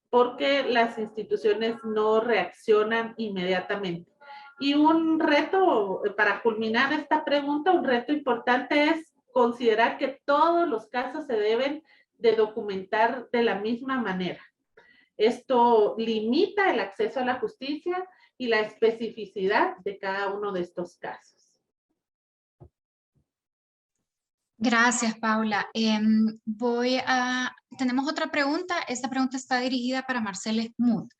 porque las instituciones no reaccionan inmediatamente. Y un reto, para culminar esta pregunta, un reto importante es considerar que todos los casos se deben de documentar de la misma manera. Esto limita el acceso a la justicia y la especificidad de cada uno de estos casos. Gracias, Paula. Tenemos otra pregunta. Esta pregunta está dirigida para Marcela Smoot.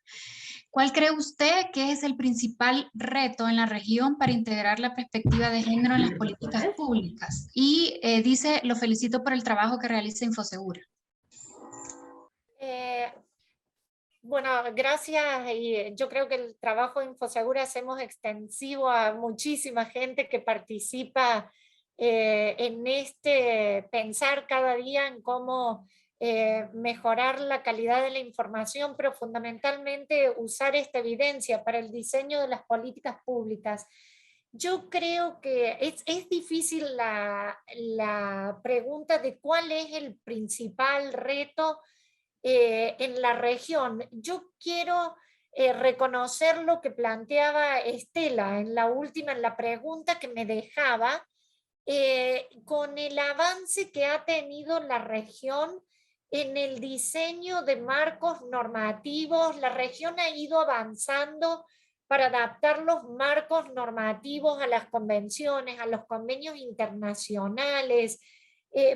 ¿Cuál cree usted que es el principal reto en la región para integrar la perspectiva de género en las políticas públicas? Y dice, lo felicito por el trabajo que realiza Infosegura. Bueno, gracias. Y yo creo que el trabajo de Infosegura hacemos extensivo a muchísima gente que participa en este pensar cada día en cómo mejorar la calidad de la información, pero fundamentalmente usar esta evidencia para el diseño de las políticas públicas. Yo creo que es difícil la pregunta de cuál es el principal reto en la región. Yo quiero reconocer lo que planteaba Estela en la pregunta que me dejaba, con el avance que ha tenido la región en el diseño de marcos normativos. La región ha ido avanzando para adaptar los marcos normativos a las convenciones, a los convenios internacionales,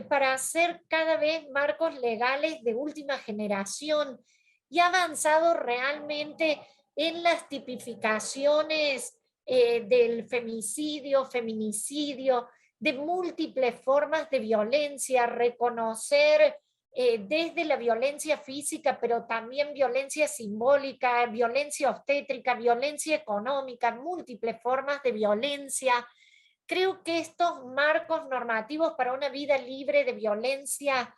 para hacer cada vez marcos legales de última generación, y ha avanzado realmente en las tipificaciones del femicidio, feminicidio, de múltiples formas de violencia, reconocer desde la violencia física, pero también violencia simbólica, violencia obstétrica, violencia económica, múltiples formas de violencia. Creo que estos marcos normativos para una vida libre de violencia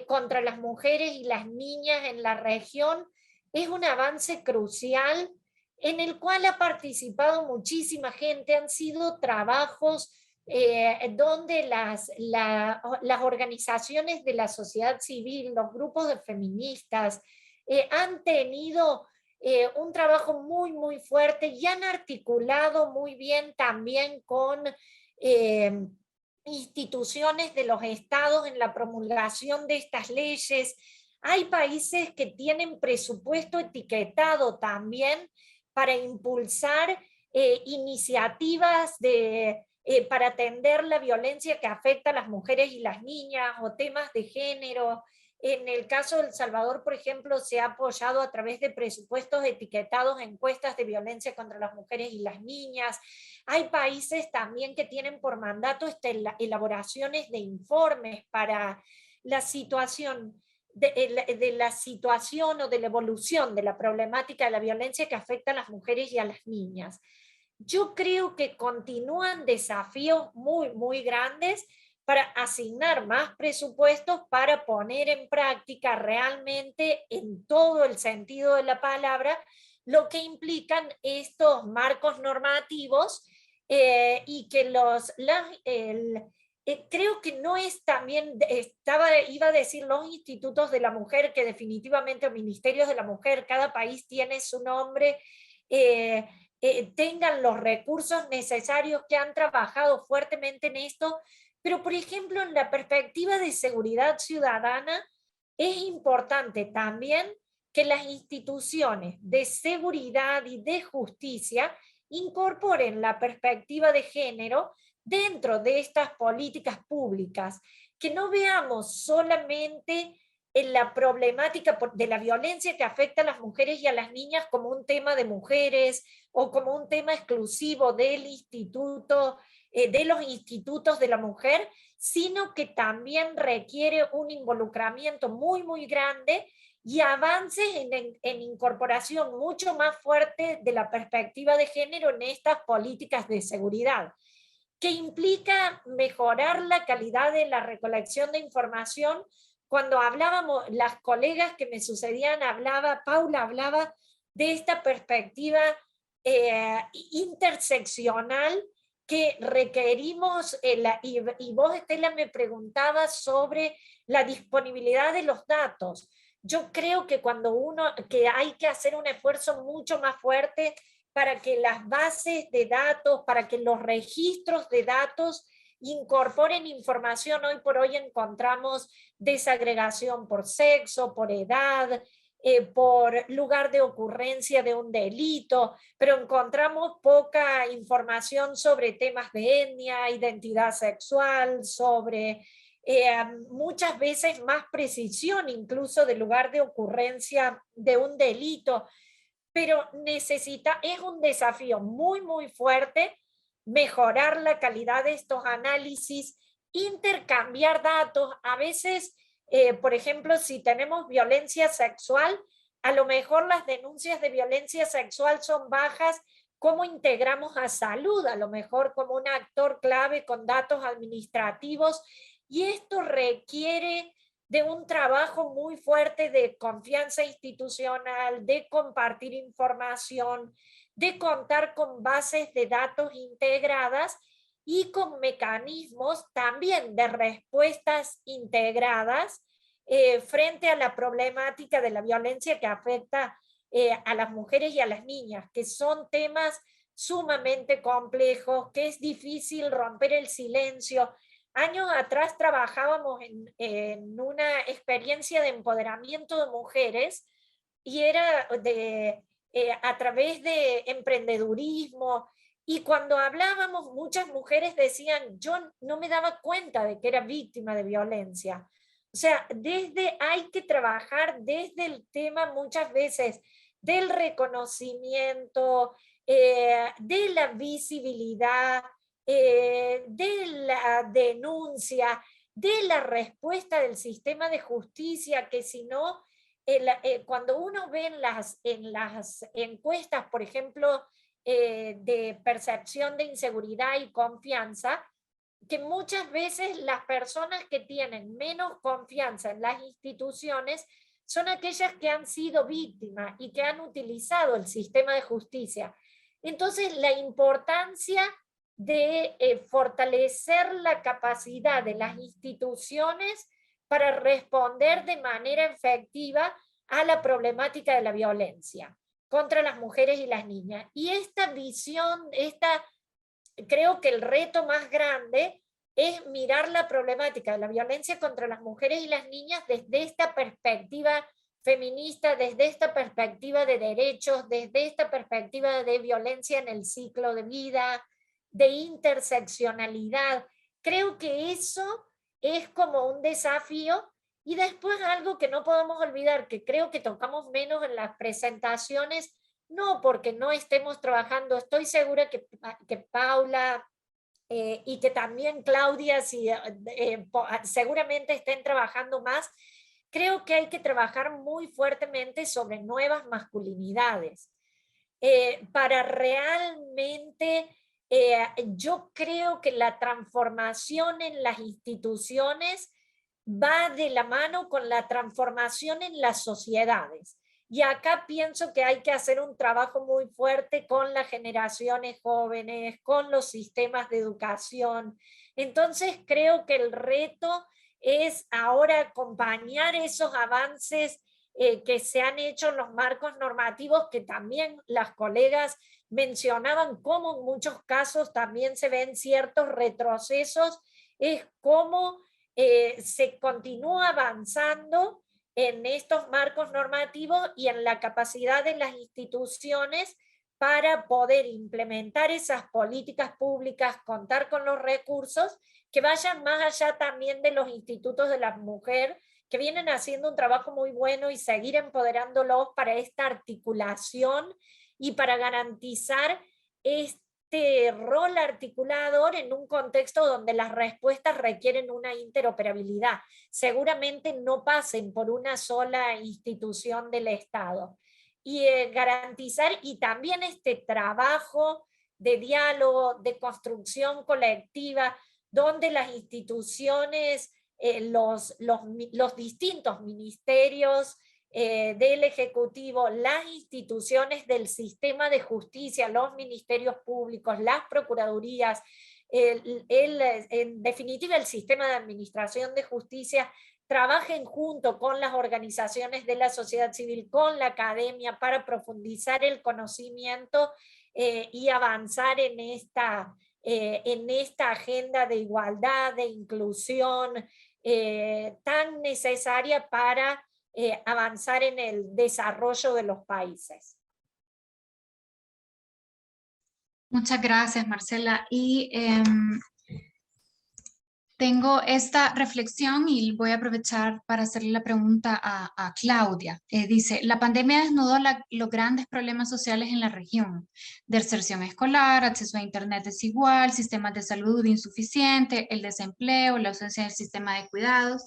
contra las mujeres y las niñas en la región es un avance crucial en el cual ha participado muchísima gente. Han sido trabajos donde las organizaciones de la sociedad civil, los grupos de feministas, han tenido un trabajo muy, muy fuerte y han articulado muy bien también con instituciones de los estados en la promulgación de estas leyes. Hay países que tienen presupuesto etiquetado también para impulsar iniciativas para atender la violencia que afecta a las mujeres y las niñas, o temas de género. En el caso de El Salvador, por ejemplo, se ha apoyado a través de presupuestos etiquetados encuestas de violencia contra las mujeres y las niñas. Hay países también que tienen por mandato elaboraciones de informes para la situación de la situación o de la evolución de la problemática de la violencia que afecta a las mujeres y a las niñas. Yo creo que continúan desafíos muy, muy grandes para asignar más presupuestos para poner en práctica realmente, en todo el sentido de la palabra, lo que implican estos marcos normativos, y que creo que no es también, iba a decir los institutos de la mujer, que definitivamente, ministerios de la mujer, cada país tiene su nombre, tengan los recursos necesarios, que han trabajado fuertemente en esto. Pero, por ejemplo, en la perspectiva de seguridad ciudadana, es importante también que las instituciones de seguridad y de justicia incorporen la perspectiva de género dentro de estas políticas públicas, que no veamos solamente en la problemática de la violencia que afecta a las mujeres y a las niñas como un tema de mujeres o como un tema exclusivo del Instituto de los institutos de la mujer, sino que también requiere un involucramiento muy, muy grande y avances en incorporación mucho más fuerte de la perspectiva de género en estas políticas de seguridad, que implica mejorar la calidad de la recolección de información. Cuando hablábamos, las colegas que me sucedían, Paula hablaba de esta perspectiva interseccional que requerimos, y vos, Estela, me preguntabas sobre la disponibilidad de los datos. Yo creo que que hay que hacer un esfuerzo mucho más fuerte para que las bases de datos, para que los registros de datos incorporen información. Hoy por hoy encontramos desagregación por sexo, por edad, por lugar de ocurrencia de un delito, pero encontramos poca información sobre temas de etnia, identidad sexual, sobre muchas veces más precisión incluso del lugar de ocurrencia de un delito, pero es un desafío muy, muy fuerte mejorar la calidad de estos análisis, intercambiar datos. A veces, por ejemplo, si tenemos violencia sexual, a lo mejor las denuncias de violencia sexual son bajas. ¿Cómo integramos a salud? A lo mejor como un actor clave con datos administrativos, y esto requiere de un trabajo muy fuerte de confianza institucional, de compartir información, de contar con bases de datos integradas y con mecanismos también de respuestas integradas frente a la problemática de la violencia que afecta a las mujeres y a las niñas, que son temas sumamente complejos, que es difícil romper el silencio. Años atrás trabajábamos en una experiencia de empoderamiento de mujeres, y era a través de emprendedurismo, y cuando hablábamos muchas mujeres decían: yo no me daba cuenta de que era víctima de violencia. O sea, hay que trabajar desde el tema muchas veces del reconocimiento, de la visibilidad, de la denuncia, de la respuesta del sistema de justicia, que si no, cuando uno ve en las encuestas, por ejemplo, de percepción de inseguridad y confianza, que muchas veces las personas que tienen menos confianza en las instituciones son aquellas que han sido víctimas y que han utilizado el sistema de justicia. Entonces, la importancia de fortalecer la capacidad de las instituciones para responder de manera efectiva a la problemática de la violencia contra las mujeres y las niñas. Y esta visión, creo que el reto más grande es mirar la problemática de la violencia contra las mujeres y las niñas desde esta perspectiva feminista, desde esta perspectiva de derechos, desde esta perspectiva de violencia en el ciclo de vida, de interseccionalidad. Creo que eso es como un desafío. Y después algo que no podemos olvidar, que creo que tocamos menos en las presentaciones, no porque no estemos trabajando, estoy segura que Paula y que también Claudia seguramente estén trabajando más. Creo que hay que trabajar muy fuertemente sobre nuevas masculinidades para realmente, yo creo que la transformación en las instituciones va de la mano con la transformación en las sociedades. Y acá pienso que hay que hacer un trabajo muy fuerte con las generaciones jóvenes, con los sistemas de educación. Entonces creo que el reto es ahora acompañar esos avances que se han hecho en los marcos normativos, que también las colegas mencionaban cómo en muchos casos también se ven ciertos retrocesos, es cómo se continúa avanzando en estos marcos normativos y en la capacidad de las instituciones para poder implementar esas políticas públicas, contar con los recursos que vayan más allá también de los institutos de la mujer, que vienen haciendo un trabajo muy bueno, y seguir empoderándolos para esta articulación y para garantizar este rol articulador en un contexto donde las respuestas requieren una interoperabilidad. Seguramente no pasen por una sola institución del Estado. Y garantizar, y también este trabajo de diálogo, de construcción colectiva, donde las instituciones, los distintos ministerios del Ejecutivo, las instituciones del sistema de justicia, los ministerios públicos, las procuradurías, en definitiva el sistema de administración de justicia, trabajen junto con las organizaciones de la sociedad civil, con la academia, para profundizar el conocimiento y avanzar en esta agenda de igualdad, de inclusión, tan necesaria para avanzar en el desarrollo de los países. Muchas gracias, Marcela. Y tengo esta reflexión y voy a aprovechar para hacerle la pregunta a Claudia. Dice, la pandemia desnudó los grandes problemas sociales en la región. Deserción escolar, acceso a internet desigual, sistemas de salud insuficiente, el desempleo, la ausencia del sistema de cuidados.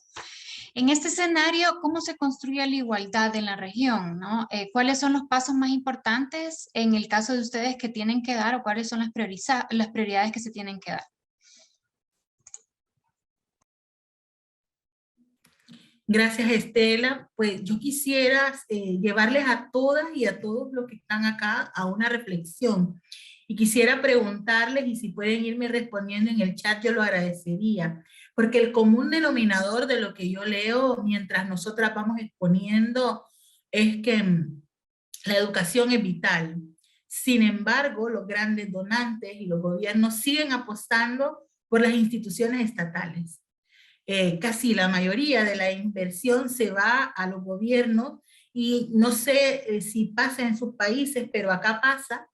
En este escenario, ¿cómo se construye la igualdad en la región, ¿no? ¿Cuáles son los pasos más importantes en el caso de ustedes que tienen que dar, o cuáles son las prioridades que se tienen que dar? Gracias, Estela. Pues yo quisiera llevarles a todas y a todos los que están acá a una reflexión. Y quisiera preguntarles, y si pueden irme respondiendo en el chat, yo lo agradecería. Porque el común denominador de lo que yo leo mientras nosotras vamos exponiendo es que la educación es vital. Sin embargo, los grandes donantes y los gobiernos siguen apostando por las instituciones estatales. Casi la mayoría de la inversión se va a los gobiernos, y no sé si pasa en sus países, pero acá pasa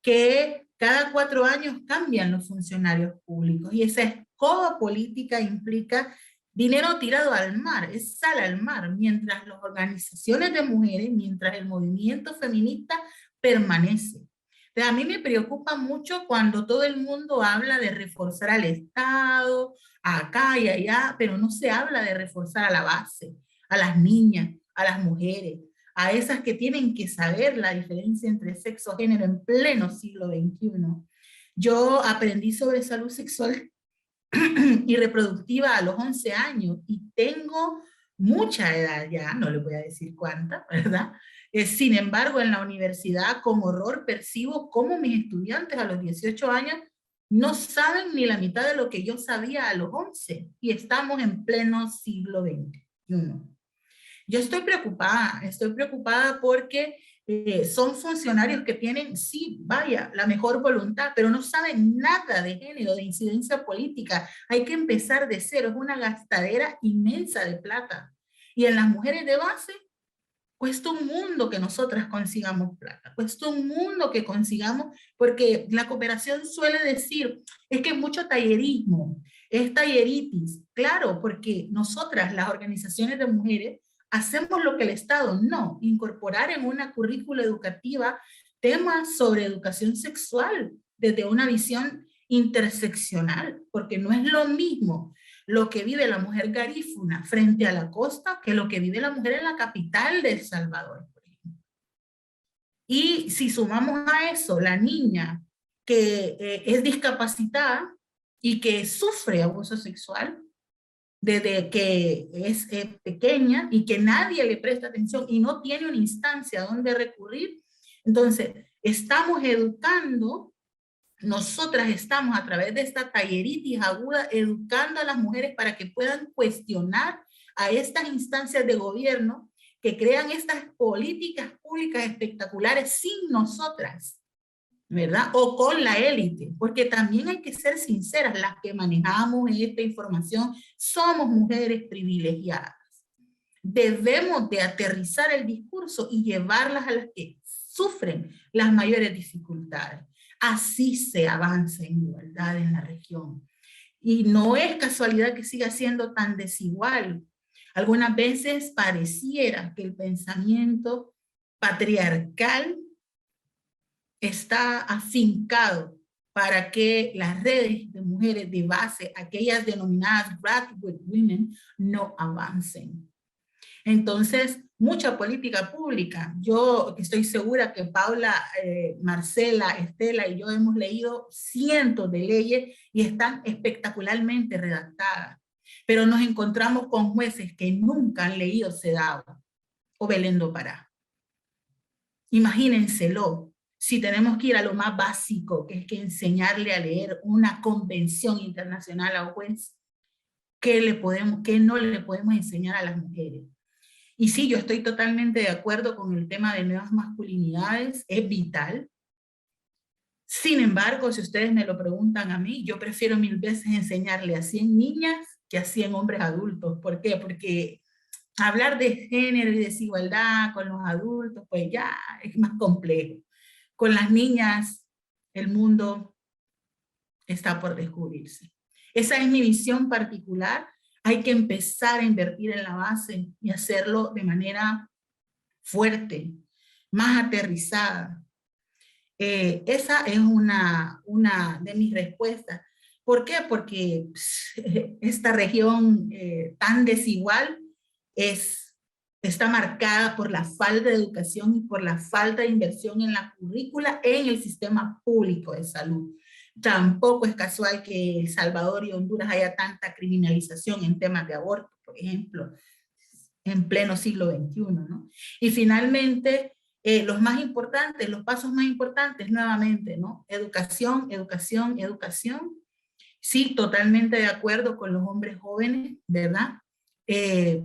que cada 4 años cambian los funcionarios públicos, y esa escoba política implica dinero tirado al mar, es sal al mar, mientras las organizaciones de mujeres, mientras el movimiento feminista permanece. A mí me preocupa mucho cuando todo el mundo habla de reforzar al Estado, acá y allá, pero no se habla de reforzar a la base, a las niñas, a las mujeres, a esas que tienen que saber la diferencia entre sexo y género en pleno siglo XXI. Yo aprendí sobre salud sexual y reproductiva a los 11 años y tengo mucha edad ya, no les voy a decir cuánta, ¿verdad? Sin embargo, en la universidad con horror percibo cómo mis estudiantes a los 18 años no saben ni la mitad de lo que yo sabía a los 11, y estamos en pleno siglo XXI. Yo estoy preocupada porque son funcionarios que tienen, sí, vaya, la mejor voluntad, pero no saben nada de género, de incidencia política. Hay que empezar de cero, es una gastadera inmensa de plata. Y en las mujeres de base, cuesta un mundo que nosotras consigamos plata, cuesta un mundo que consigamos, porque la cooperación suele decir, es que es mucho tallerismo, es talleritis. Claro, porque nosotras, las organizaciones de mujeres, hacemos lo que el Estado no, incorporar en una currícula educativa temas sobre educación sexual desde una visión interseccional, porque no es lo mismo lo que vive la mujer garífuna frente a la costa que lo que vive la mujer en la capital de El Salvador, por ejemplo. Y si sumamos a eso la niña que es discapacitada y que sufre abuso sexual desde que es pequeña y que nadie le presta atención y no tiene una instancia donde recurrir, entonces estamos educando. Nosotras estamos a través de esta talleritis aguda educando a las mujeres para que puedan cuestionar a estas instancias de gobierno que crean estas políticas públicas espectaculares sin nosotras, ¿verdad? O con la élite, porque también hay que ser sinceras, las que manejamos esta información somos mujeres privilegiadas. Debemos de aterrizar el discurso y llevarlas a las que sufren las mayores dificultades. Así se avanza en igualdad en la región. Y no es casualidad que siga siendo tan desigual. Algunas veces pareciera que el pensamiento patriarcal está afincado para que las redes de mujeres de base, aquellas denominadas graduate women, no avancen. Entonces, mucha política pública. Yo estoy segura que Paula, Marcela, Estela y yo hemos leído cientos de leyes y están espectacularmente redactadas. Pero nos encontramos con jueces que nunca han leído CEDAW o Belén do Pará. Imagínenselo, si tenemos que ir a lo más básico, que es que enseñarle a leer una convención internacional a un juez, ¿qué no le podemos enseñar a las mujeres? Y sí, yo estoy totalmente de acuerdo con el tema de nuevas masculinidades, es vital. Sin embargo, si ustedes me lo preguntan a mí, yo prefiero 1000 veces enseñarle a 100 niñas que a 100 hombres adultos. ¿Por qué? Porque hablar de género y desigualdad con los adultos, pues ya es más complejo. Con las niñas, el mundo está por descubrirse. Esa es mi visión particular. Hay que empezar a invertir en la base y hacerlo de manera fuerte, más aterrizada. Esa es una de mis respuestas. ¿Por qué? Porque esta región tan desigual está marcada por la falta de educación y por la falta de inversión en la currícula en el sistema público de salud. Tampoco es casual que El Salvador y Honduras haya tanta criminalización en temas de aborto, por ejemplo, en pleno siglo XXI, ¿no? Y finalmente, los pasos más importantes, nuevamente, ¿no? Educación, educación, educación. Sí, totalmente de acuerdo con los hombres jóvenes, ¿verdad?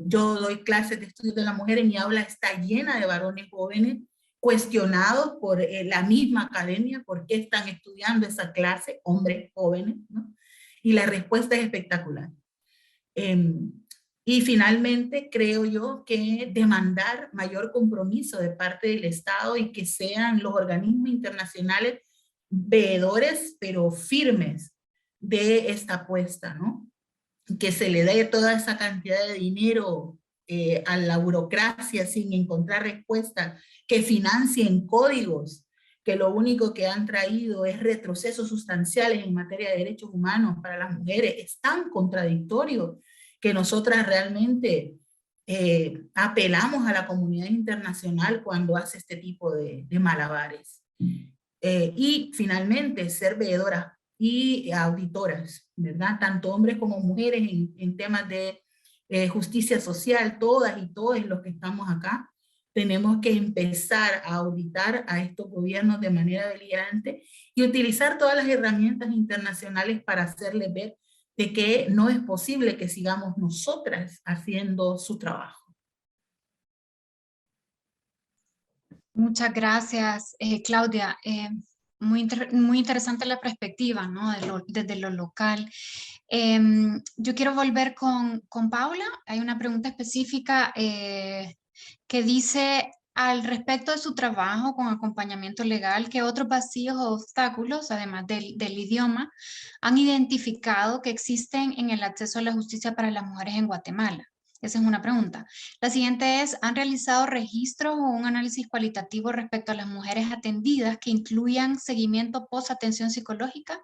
Yo doy clases de estudios de la mujer y mi aula está llena de varones jóvenes cuestionados por la misma academia, por qué están estudiando esa clase, hombres jóvenes, ¿no? Y la respuesta es espectacular. Y finalmente creo yo que demandar mayor compromiso de parte del Estado y que sean los organismos internacionales veedores, pero firmes de esta apuesta, ¿no? Que se le dé toda esa cantidad de dinero a la burocracia sin encontrar respuesta, que financien códigos que lo único que han traído es retrocesos sustanciales en materia de derechos humanos para las mujeres. Es tan contradictorio que nosotras realmente apelamos a la comunidad internacional cuando hace este tipo de malabares. Y finalmente ser veedoras y auditoras, ¿verdad? Tanto hombres como mujeres en temas de justicia social, todas y todos los que estamos acá, tenemos que empezar a auditar a estos gobiernos de manera beligerante y utilizar todas las herramientas internacionales para hacerles ver de que no es posible que sigamos nosotras haciendo su trabajo. Muchas gracias, Claudia. Muy interesante la perspectiva, ¿no? Desde lo local. Yo quiero volver con Paula. Hay una pregunta específica que dice, al respecto de su trabajo con acompañamiento legal, ¿qué otros vacíos o obstáculos, además del idioma, han identificado que existen en el acceso a la justicia para las mujeres en Guatemala? Esa es una pregunta. La siguiente es, ¿han realizado registros o un análisis cualitativo respecto a las mujeres atendidas que incluyan seguimiento post-atención psicológica?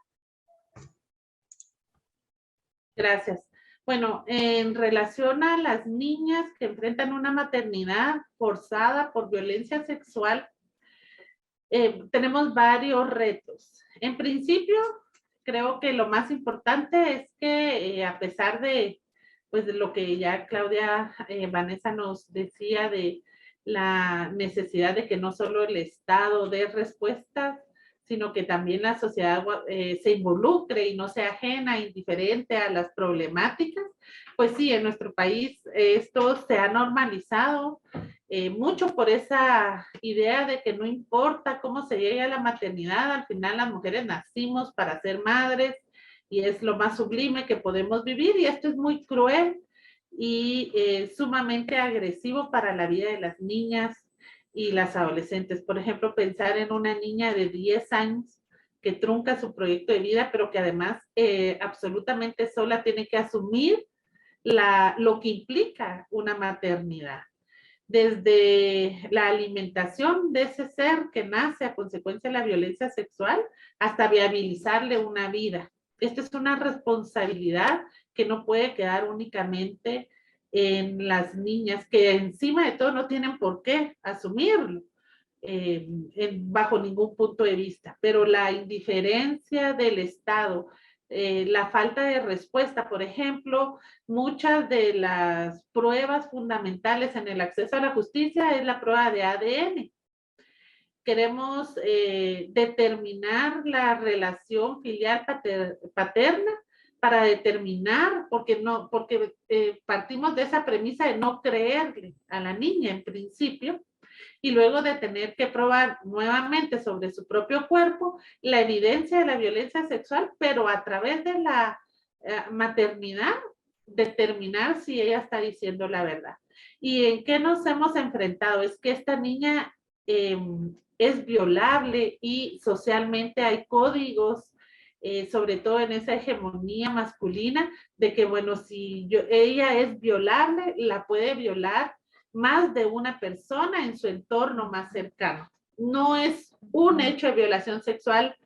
Gracias. Bueno, en relación a las niñas que enfrentan una maternidad forzada por violencia sexual, tenemos varios retos. En principio, creo que lo más importante es que a pesar de pues de lo que ya Claudia Vanessa nos decía de la necesidad de que no solo el Estado dé respuestas, sino que también la sociedad se involucre y no sea ajena, indiferente a las problemáticas, pues sí, en nuestro país esto se ha normalizado mucho por esa idea de que no importa cómo se llegue a la maternidad, al final las mujeres nacimos para ser madres, y es lo más sublime que podemos vivir, y esto es muy cruel y sumamente agresivo para la vida de las niñas y las adolescentes. Por ejemplo, pensar en una niña de 10 años que trunca su proyecto de vida, pero que además absolutamente sola tiene que asumir lo que implica una maternidad. desde la alimentación de ese ser que nace a consecuencia de la violencia sexual hasta viabilizarle una vida. Esta es una responsabilidad que no puede quedar únicamente en las niñas, que encima de todo no tienen por qué asumirlo bajo ningún punto de vista, pero la indiferencia del Estado, la falta de respuesta, por ejemplo, muchas de las pruebas fundamentales en el acceso a la justicia es la prueba de ADN. Queremos determinar la relación filial paterna para determinar, porque partimos de esa premisa de no creerle a la niña en principio, y luego de tener que probar nuevamente sobre su propio cuerpo la evidencia de la violencia sexual, pero a través de la maternidad, determinar si ella está diciendo la verdad. ¿Y en qué nos hemos enfrentado? Es que esta niña es violable y socialmente hay códigos, sobre todo en esa hegemonía masculina, de que, bueno, si ella es violable, la puede violar más de una persona en su entorno más cercano. No es un hecho de violación sexual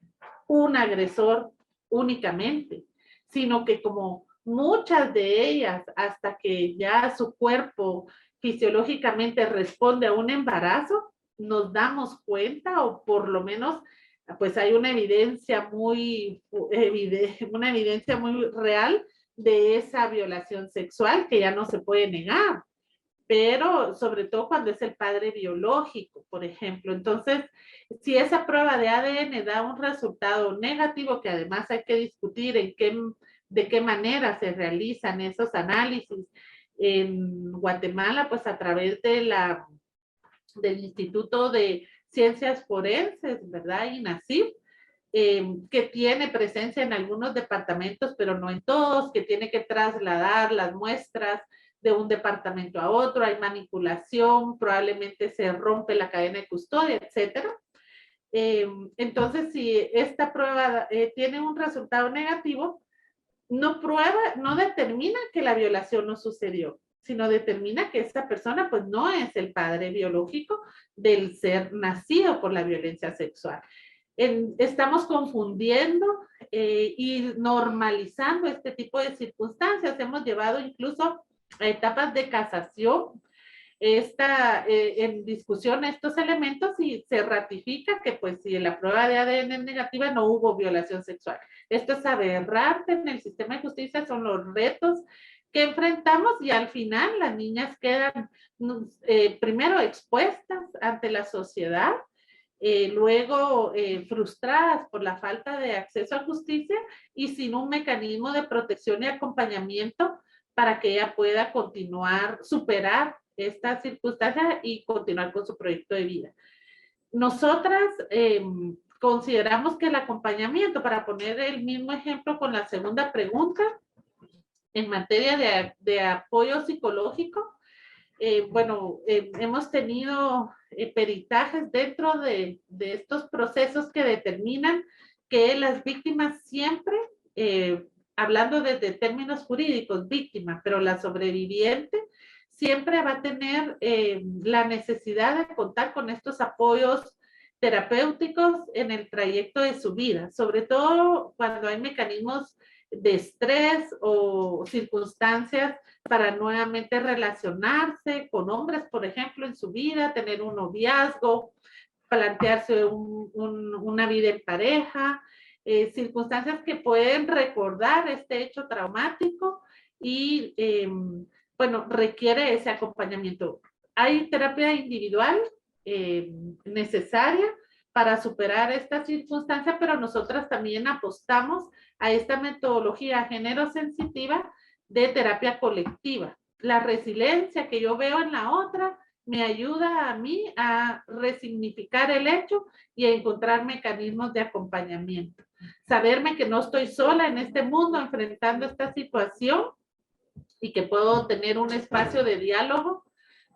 un agresor únicamente, sino que como muchas de ellas, hasta que ya su cuerpo fisiológicamente responde a un embarazo, nos damos cuenta, o por lo menos pues hay una evidencia muy real de esa violación sexual que ya no se puede negar, pero sobre todo cuando es el padre biológico, por ejemplo. Entonces, si esa prueba de ADN da un resultado negativo, que además hay que discutir de qué manera se realizan esos análisis en Guatemala, pues a través del Instituto de Ciencias Forenses, ¿verdad? INACIF, que tiene presencia en algunos departamentos, pero no en todos, que tiene que trasladar las muestras de un departamento a otro, hay manipulación, probablemente se rompe la cadena de custodia, etcétera. Entonces, si esta prueba tiene un resultado negativo, no determina que la violación no sucedió, sino determina que esta persona pues no es el padre biológico del ser nacido por la violencia sexual. Estamos confundiendo y normalizando este tipo de circunstancias. Hemos llevado incluso a etapas de casación en discusión estos elementos y se ratifica que pues si la prueba de ADN es negativa no hubo violación sexual. Esto es aberrante en el sistema de justicia, son los retos que enfrentamos y al final las niñas quedan primero expuestas ante la sociedad, luego frustradas por la falta de acceso a justicia y sin un mecanismo de protección y acompañamiento para que ella pueda continuar, superar esta circunstancia y continuar con su proyecto de vida. Nosotras consideramos que el acompañamiento, para poner el mismo ejemplo con la segunda pregunta, en materia de apoyo psicológico, hemos tenido peritajes dentro de estos procesos que determinan que las víctimas siempre, hablando desde términos jurídicos, víctima, pero la sobreviviente siempre va a tener la necesidad de contar con estos apoyos terapéuticos en el trayecto de su vida, sobre todo cuando hay mecanismos de estrés o circunstancias para nuevamente relacionarse con hombres, por ejemplo, en su vida, tener un noviazgo, plantearse una vida en pareja, circunstancias que pueden recordar este hecho traumático y, requiere ese acompañamiento. Hay terapia individual necesaria para superar esta circunstancia, pero nosotras también apostamos a esta metodología género sensitiva de terapia colectiva. La resiliencia que yo veo en la otra me ayuda a mí a resignificar el hecho y a encontrar mecanismos de acompañamiento. Saberme que no estoy sola en este mundo enfrentando esta situación y que puedo tener un espacio de diálogo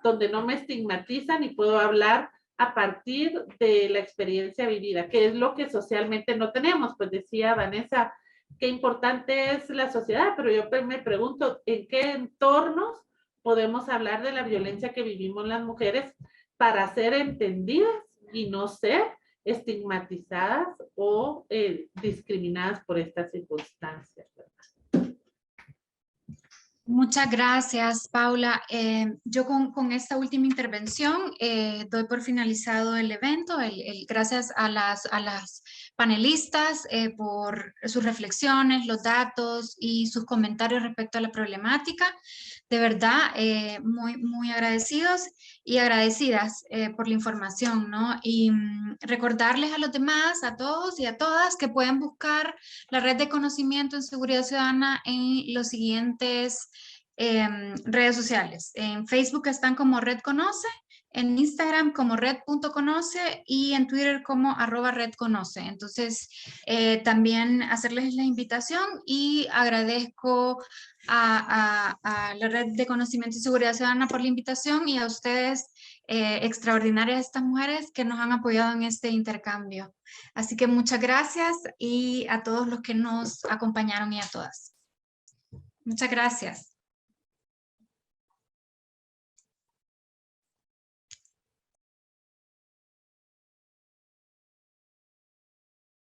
donde no me estigmatizan y puedo hablar a partir de la experiencia vivida, que es lo que socialmente no tenemos. Pues decía Vanessa, qué importante es la sociedad, pero yo me pregunto en qué entornos podemos hablar de la violencia que vivimos las mujeres para ser entendidas y no ser estigmatizadas o discriminadas por estas circunstancias. Muchas gracias, Paula. Yo con esta última intervención doy por finalizado el evento. Gracias a las panelistas por sus reflexiones, los datos y sus comentarios respecto a la problemática. De verdad, muy agradecidos y agradecidas por la información, ¿no? Y recordarles a los demás, a todos y a todas, que pueden buscar la red de conocimiento en seguridad ciudadana en los siguientes redes sociales. En Facebook están como Red Conoce, en Instagram como red.conoce y en Twitter como @redconoce. Entonces, también hacerles la invitación y agradezco a la Red de Conocimiento y Seguridad Ciudadana por la invitación y a ustedes, extraordinarias estas mujeres que nos han apoyado en este intercambio. Así que muchas gracias y a todos los que nos acompañaron y a todas. Muchas gracias.